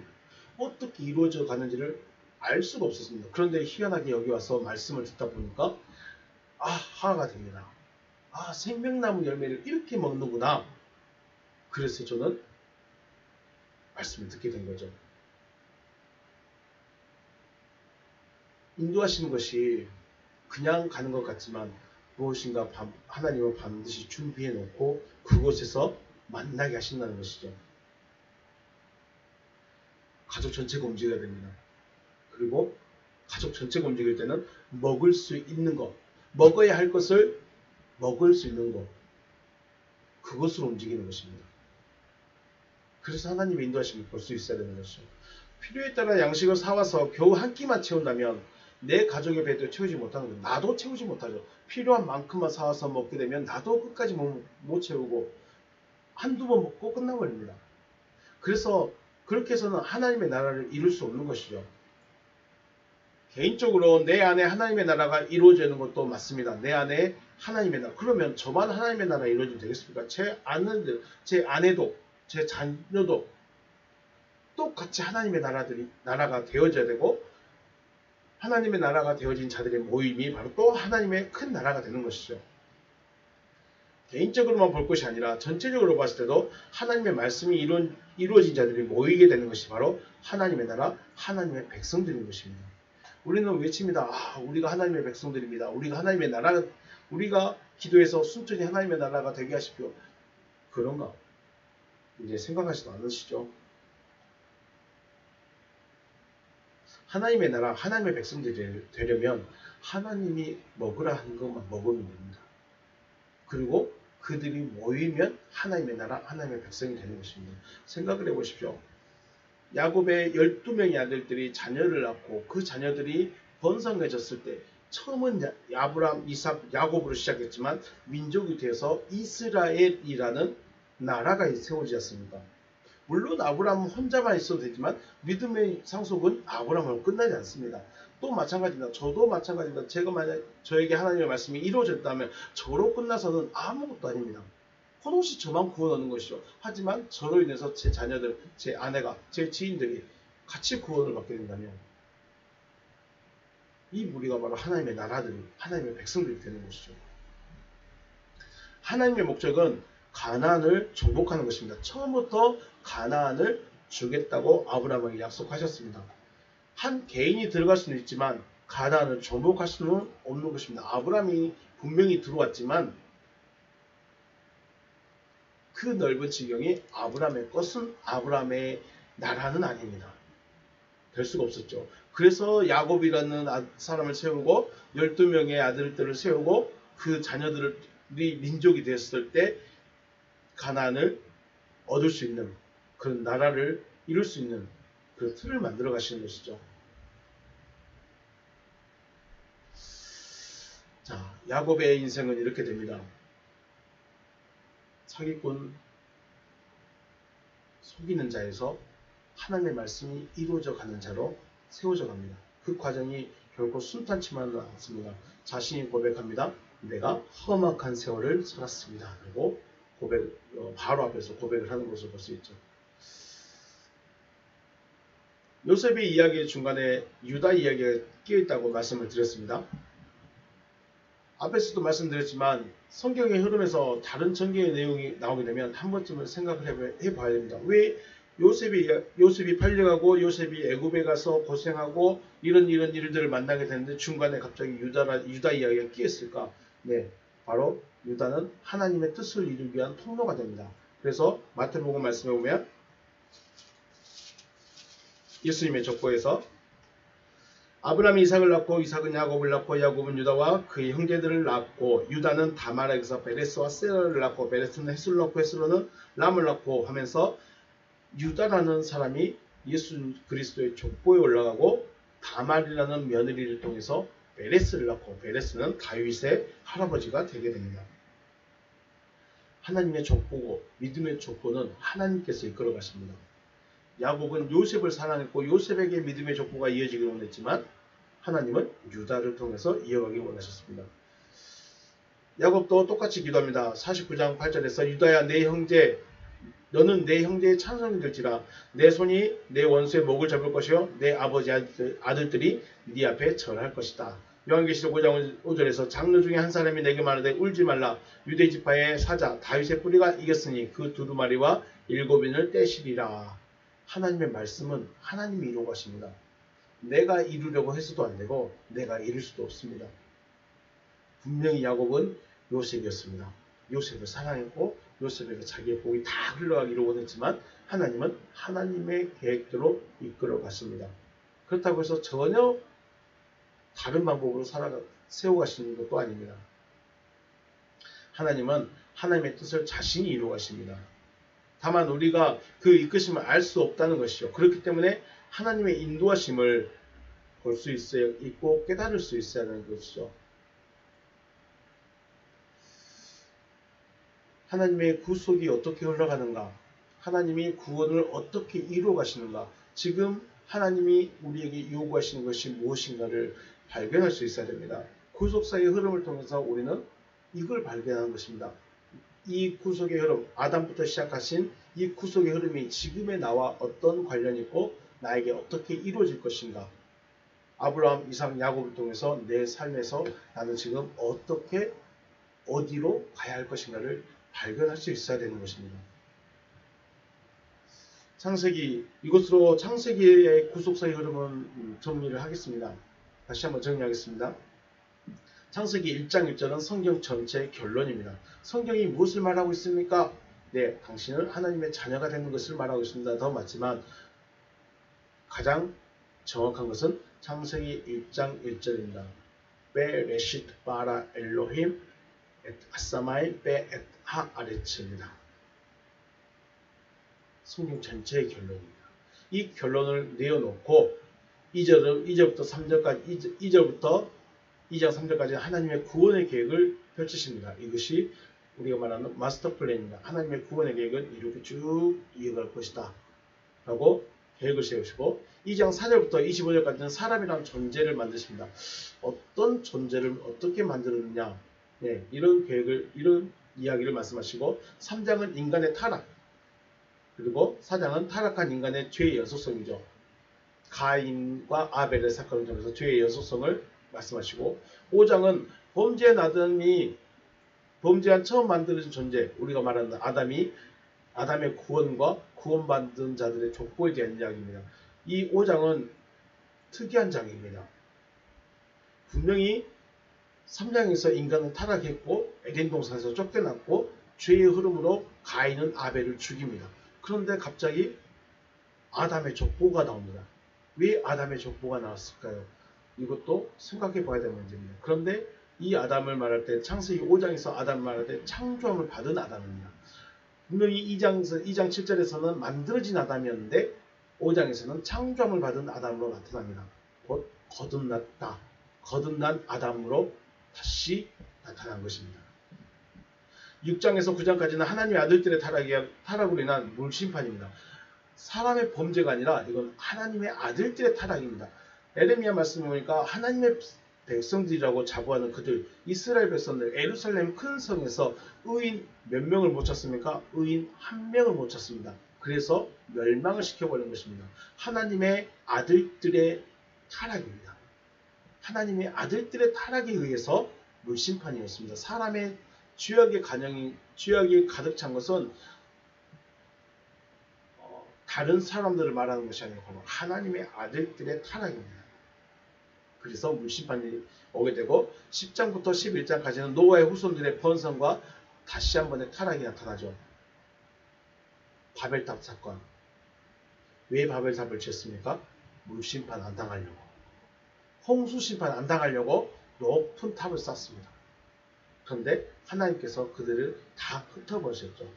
어떻게 이루어져 가는지를 알 수가 없었습니다. 그런데 희한하게 여기 와서 말씀을 듣다 보니까 하나가 됩니다. 생명나무 열매를 이렇게 먹는구나. 그래서 저는 말씀을 듣게 된 거죠. 인도하시는 것이 그냥 가는 것 같지만 무엇인가 하나님은 반드시 준비해 놓고 그곳에서 만나게 하신다는 것이죠. 가족 전체가 움직여야 됩니다. 그리고 가족 전체가 움직일 때는 먹을 수 있는 것, 먹어야 할 것을 먹을 수 있는 것, 그것으로 움직이는 것입니다. 그래서 하나님의 인도하심을 볼 수 있어야 되는 것이죠. 필요에 따라 양식을 사와서 겨우 한 끼만 채운다면 내 가족의 배도 채우지 못하는 거예요. 나도 채우지 못하죠. 필요한 만큼만 사와서 먹게 되면 나도 끝까지 못 채우고 한두 번 먹고 끝나버립니다. 그래서 그렇게 해서는 하나님의 나라를 이룰 수 없는 것이죠. 개인적으로 내 안에 하나님의 나라가 이루어지는 것도 맞습니다. 내 안에 하나님의 나라. 그러면 저만 하나님의 나라가 이루어지면 되겠습니까? 제 아내도 제 자녀도 똑같이 하나님의 나라가 되어져야 되고 하나님의 나라가 되어진 자들의 모임이 바로 또 하나님의 큰 나라가 되는 것이죠. 개인적으로만 볼 것이 아니라 전체적으로 봤을 때도 하나님의 말씀이 이루어진 자들이 모이게 되는 것이 바로 하나님의 나라, 하나님의 백성들인 것입니다. 우리는 외칩니다. 우리가 하나님의 백성들입니다. 우리가 하나님의 나라, 우리가 기도해서 순전히 하나님의 나라가 되게 하십시오. 그런가? 이제 생각하지도 않으시죠? 하나님의 나라, 하나님의 백성들이 되려면 하나님이 먹으라 하는 것만 먹으면 됩니다. 그리고 그들이 모이면 하나님의 나라, 하나님의 백성이 되는 것입니다. 생각을 해보십시오. 야곱의 12명의 아들들이 자녀를 낳고 그 자녀들이 번성해졌을 때 처음은 아브람, 이삭, 야곱으로 시작했지만 민족이 되어서 이스라엘이라는 나라가 세워지었습니다. 물론 아브라함은 혼자만 있어도 되지만 믿음의 상속은 아브라함으로 끝나지 않습니다. 또 마찬가지입니다. 저도 마찬가지입니다. 제가 만약 저에게 하나님의 말씀이 이루어졌다면 저로 끝나서는 아무것도 아닙니다. 한없이 저만 구원 얻는 것이죠. 하지만 저로 인해서 제 자녀들, 제 아내가, 제 지인들이 같이 구원을 받게 된다면 이 무리가 바로 하나님의 나라들이, 하나님의 백성들이 되는 것이죠. 하나님의 목적은 가나안을 정복하는 것입니다. 처음부터 가나안을 주겠다고 아브라함에게 약속하셨습니다. 한 개인이 들어갈 수는 있지만 가나안을 정복할 수는 없는 것입니다. 아브라함이 분명히 들어왔지만 그 넓은 지경이 아브라함의 것은 아브라함의 나라는 아닙니다. 될 수가 없었죠. 그래서 야곱이라는 사람을 세우고 12명의 아들들을 세우고 그 자녀들이 민족이 되었을 때 가나안을 얻을 수 있는 그런 나라를 이룰 수 있는 그런 틀을 만들어 가시는 것이죠. 자, 야곱의 인생은 이렇게 됩니다. 사기꾼, 속이는 자에서 하나님의 말씀이 이루어져 가는 자로 세워져 갑니다. 그 과정이 결코 순탄치만은 않습니다. 자신이 고백합니다. 내가 험악한 세월을 살았습니다. 그리고 바로 앞에서 고백을 하는 것을 볼 수 있죠. 요셉의 이야기의 중간에 유다 이야기가 끼어있다고 말씀을 드렸습니다. 앞에서도 말씀드렸지만 성경의 흐름에서 다른 전개의 내용이 나오게 되면 한 번쯤은 생각을 해봐야 됩니다. 왜 요셉이 팔려가고 요셉이 애굽에 가서 고생하고 이런 일들을 만나게 되는데 중간에 갑자기 유다 이야기가 끼었을까? 네, 바로 유다는 하나님의 뜻을 이루기 위한 통로가 됩니다. 그래서 마태복음 말씀에 보면 예수님의 족보에서 아브라함이 이삭을 낳고 이삭은 야곱을 낳고 야곱은 유다와 그의 형제들을 낳고 유다는 다말에게서 베레스와 세라를 낳고 베레스는 헤슬을 낳고 헤슬로는 람을 낳고 하면서 유다라는 사람이 예수 그리스도의 족보에 올라가고 다말이라는 며느리를 통해서 베레스를 낳고 베레스는 다윗의 할아버지가 되게 됩니다. 하나님의 족보고 믿음의 족보는 하나님께서 이끌어 가십니다. 야곱은 요셉을 사랑했고 요셉에게 믿음의 족보가 이어지기를 원했지만 하나님은 유다를 통해서 이어가기 원하셨습니다. 야곱도 똑같이 기도합니다. 49장 8절에서 유다야 내 형제 너는 내 형제의 찬송이 될지라 내 손이 내 원수의 목을 잡을 것이요 내 아버지 아들들이 네 앞에 절할 것이다. 요한계시록 5장 5절에서 장로 중에 한 사람이 내게 말하되 울지 말라 유대 지파의 사자 다윗의 뿌리가 이겼으니 그 두루마리와 7인을 떼시리라. 하나님의 말씀은 하나님이 이루어 가십니다. 내가 이루려고 해서도 안 되고 내가 이룰 수도 없습니다. 분명히 야곱은 요셉이었습니다. 요셉을 사랑했고 요셉에게 자기의 복이 다 흘러가기를 원했지만 하나님은 하나님의 계획대로 이끌어 갔습니다. 그렇다고 해서 전혀 다른 방법으로 세워가시는 것도 아닙니다. 하나님은 하나님의 뜻을 자신이 이루어 가십니다. 다만 우리가 그 이끄심을 알 수 없다는 것이죠. 그렇기 때문에 하나님의 인도하심을 볼 수 있고 깨달을 수 있어야 하는 것이죠. 하나님의 구속이 어떻게 흘러가는가? 하나님이 구원을 어떻게 이루어 가시는가? 지금 하나님이 우리에게 요구하시는 것이 무엇인가를 발견할 수 있어야 됩니다. 구속사의 흐름을 통해서 우리는 이걸 발견하는 것입니다. 이 구속의 흐름, 아담부터 시작하신 이 구속의 흐름이 지금의 나와 어떤 관련이 있고 나에게 어떻게 이루어질 것인가? 아브라함, 이삭, 야곱을 통해서 내 삶에서 나는 지금 어떻게 어디로 가야 할 것인가를 발견할 수 있어야 되는 것입니다. 이것으로 창세기의 구속사의 흐름은 정리를 하겠습니다. 다시 한번 정리하겠습니다. 창세기 1장 1절은 성경 전체의 결론입니다. 성경이 무엇을 말하고 있습니까? 네, 당신은 하나님의 자녀가 되는 것을 말하고 있습니다. 더 맞지만 가장 정확한 것은 창세기 1장 1절입니다. 베레시트 바라 엘로힘 엣 아사마이 베 엣 하아레츠입니다. 성경 전체의 결론입니다. 이 결론을 내어놓고 2절부터 3절까지 2절부터 2장 3절까지 하나님의 구원의 계획을 펼치십니다. 이것이 우리가 말하는 마스터 플랜입니다. 하나님의 구원의 계획은 이렇게 쭉 이어갈 것이다 라고 계획을 세우시고 2장 4절부터 25절까지는 사람이라는 존재를 만드십니다. 어떤 존재를 어떻게 만들었느냐, 네, 이런 이야기를 말씀하시고 3장은 인간의 타락, 그리고 4장은 타락한 인간의 죄의 연속성이죠. 가인과 아벨의 사건을 통해서 죄의 연속성을 말씀하시고 5장은 범죄한 처음 만들어진 존재, 우리가 말하는 아담의 구원과 구원받은 자들의 족보에 대한 이야기입니다. 이 5장은 특이한 장입니다. 분명히 3장에서 인간은 타락했고 에덴 동산에서 쫓겨났고 죄의 흐름으로 가인은 아벨을 죽입니다. 그런데 갑자기 아담의 족보가 나옵니다. 왜 아담의 족보가 나왔을까요? 이것도 생각해 봐야 되는 문제입니다. 그런데 이 아담을 말할 때 창세기 5장에서 아담을 말할 때 창조함을 받은 아담입니다. 분명히 2장 7절에서는 만들어진 아담이었는데 5장에서는 창조함을 받은 아담으로 나타납니다. 곧 거듭났다. 거듭난 아담으로 다시 나타난 것입니다. 6장에서 9장까지는 하나님의 아들들의 타락으로 인한 물심판입니다. 사람의 범죄가 아니라 이건 하나님의 아들들의 타락입니다. 에레미야 말씀을 보니까 하나님의 백성들이라고 자부하는 그들, 이스라엘 백성들, 예루살렘 큰 성에서 의인 몇 명을 못 찾습니까? 의인 한 명을 못 찾습니다. 그래서 멸망을 시켜버린 것입니다. 하나님의 아들들의 타락입니다. 하나님의 아들들의 타락에 의해서 물심판이었습니다. 사람의 죄악이 가득 찬 것은 다른 사람들을 말하는 것이 아니고 하나님의 아들들의 타락입니다. 그래서 물심판이 오게 되고 10장부터 11장까지는 노아의 후손들의 번성과 다시 한 번의 타락이 나타나죠. 바벨탑 사건. 왜 바벨탑을 지었습니까? 물심판 안 당하려고. 홍수심판 안 당하려고 높은 탑을 쌓습니다. 그런데 하나님께서 그들을 다 흩어버리셨죠.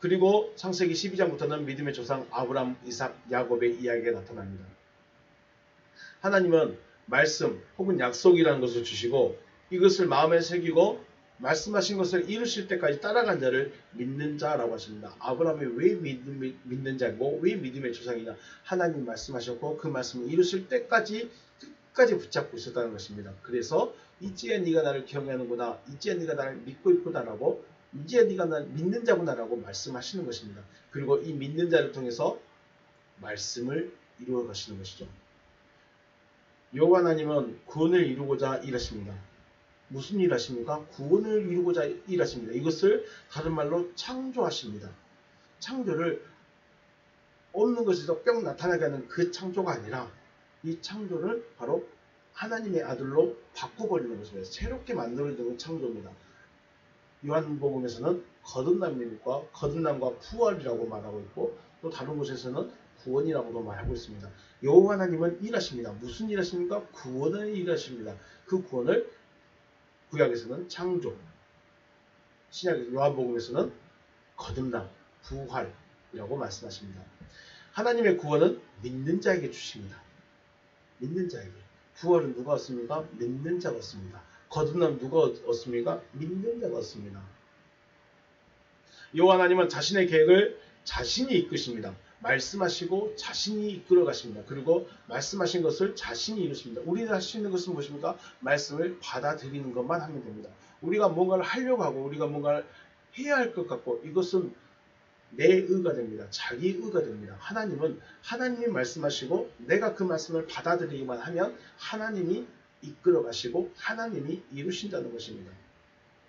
그리고 창세기 12장부터는 믿음의 조상 아브람, 이삭, 야곱의 이야기가 나타납니다. 하나님은 말씀 혹은 약속이라는 것을 주시고 이것을 마음에 새기고 말씀하신 것을 이루실 때까지 따라간 자를 믿는 자라고 하십니다. 아브라함이 왜 믿는 자고 왜 믿음의 조상이냐? 하나님 말씀하셨고 그 말씀을 이루실 때까지 끝까지 붙잡고 있었다는 것입니다. 그래서 이제야 네가 나를 경외하는구나. 이제야 네가 나를 믿고 있구나라고 이제야 네가 나를 믿는 자구나라고 말씀하시는 것입니다. 그리고 이 믿는 자를 통해서 말씀을 이루어 가시는 것이죠. 여호와 하나님은 구원을 이루고자 일하십니다. 무슨 일 하십니까? 구원을 이루고자 일하십니다. 이것을 다른 말로 창조하십니다. 창조를 없는 것에서 뿅 나타나게 하는 그 창조가 아니라 이 창조를 바로 하나님의 아들로 바꿔버리는 것입니다. 새롭게 만들어지는 창조입니다. 요한복음에서는 거듭남과 부활이라고 말하고 있고 또 다른 곳에서는 구원이라고도 말하고 있습니다. 여호와 하나님은 일하십니다. 무슨 일하십니까? 구원을 일하십니다. 그 구원을 구약에서는 창조, 신약 요한복음에서는 거듭남, 부활이라고 말씀하십니다. 하나님의 구원은 믿는 자에게 주십니다. 믿는 자에게. 부활은 누가 얻습니까? 믿는 자가 얻습니다. 거듭남 누가 얻습니까? 믿는 자가 얻습니다. 여호와 하나님은 자신의 계획을 자신이 이끄십니다. 말씀하시고 자신이 이끌어 가십니다. 그리고 말씀하신 것을 자신이 이루십니다. 우리가 할 수 있는 것은 무엇입니까? 말씀을 받아들이는 것만 하면 됩니다. 우리가 뭔가를 하려고 하고 우리가 뭔가를 해야 할 것 같고 이것은 내 의가 됩니다. 자기 의가 됩니다. 하나님은 하나님이 말씀하시고 내가 그 말씀을 받아들이기만 하면 하나님이 이끌어 가시고 하나님이 이루신다는 것입니다.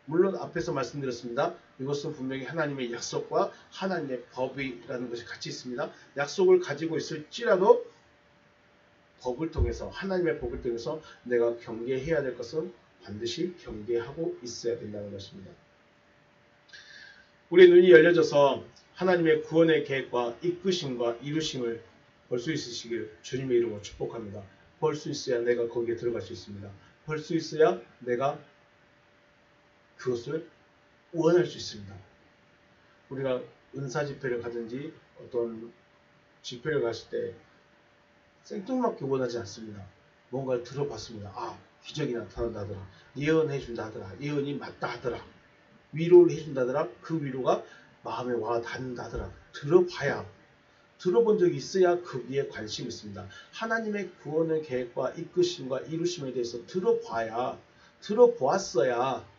물론 앞에서 말씀드렸습니다. 이것은 분명히 하나님의 약속과 하나님의 법이라는 것이 같이 있습니다. 약속을 가지고 있을지라도 법을 통해서 하나님의 법을 통해서 내가 경계해야 될 것은 반드시 경계하고 있어야 된다는 것입니다. 우리의 눈이 열려져서 하나님의 구원의 계획과 이끄심과 이루심을 볼 수 있으시길 주님의 이름으로 축복합니다. 볼 수 있어야 내가 거기에 들어갈 수 있습니다. 볼 수 있어야 내가 그것을 원할 수 있습니다. 우리가 은사 집회를 가든지 어떤 집회를 갔을 때 생뚱맞게 원하지 않습니다. 뭔가를 들어봤습니다. 아, 기적이 나타난다 하더라. 예언해 준다 하더라. 예언이 맞다 하더라. 위로를 해준다 하더라. 그 위로가 마음에 와 닿는다 하더라. 들어본 적이 있어야 거기에 관심이 있습니다. 하나님의 구원의 계획과 이끄심과 이루심에 대해서 들어보았어야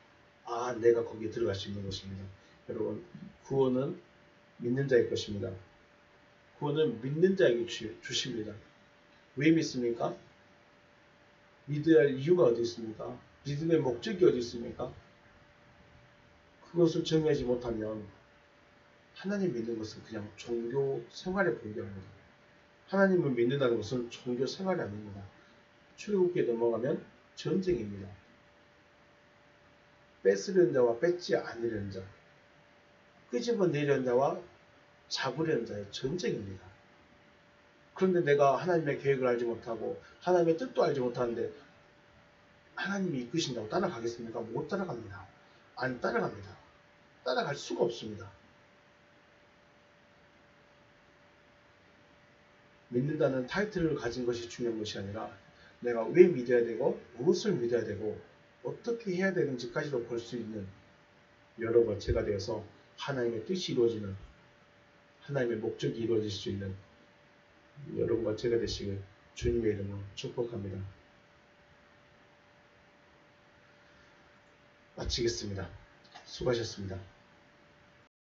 내가 거기에 들어갈 수 있는 것입니다. 여러분, 구원은 믿는 자의 것입니다. 구원은 믿는 자에게 주십니다. 왜 믿습니까? 믿어야 할 이유가 어디 있습니까? 믿음의 목적이 어디 있습니까? 그것을 정의하지 못하면 하나님 믿는 것은 그냥 종교 생활에 불과합니다. 하나님을 믿는다는 것은 종교 생활이 아닙니다. 출애굽기에 넘어가면 전쟁입니다. 뺏으려는 자와 뺏지 않으려는 자, 끄집어내려는 자와 잡으려는 자의 전쟁입니다. 그런데 내가 하나님의 계획을 알지 못하고 하나님의 뜻도 알지 못하는데 하나님이 이끄신다고 따라가겠습니까? 못 따라갑니다. 안 따라갑니다. 따라갈 수가 없습니다. 믿는다는 타이틀을 가진 것이 중요한 것이 아니라 내가 왜 믿어야 되고 무엇을 믿어야 되고 어떻게 해야 되는지까지도 볼 수 있는 여러 가지가 되어서 하나님의 뜻이 이루어지는 하나님의 목적이 이루어질 수 있는 여러분과 제가 되시길 주님의 이름으로 축복합니다. 마치겠습니다. 수고하셨습니다.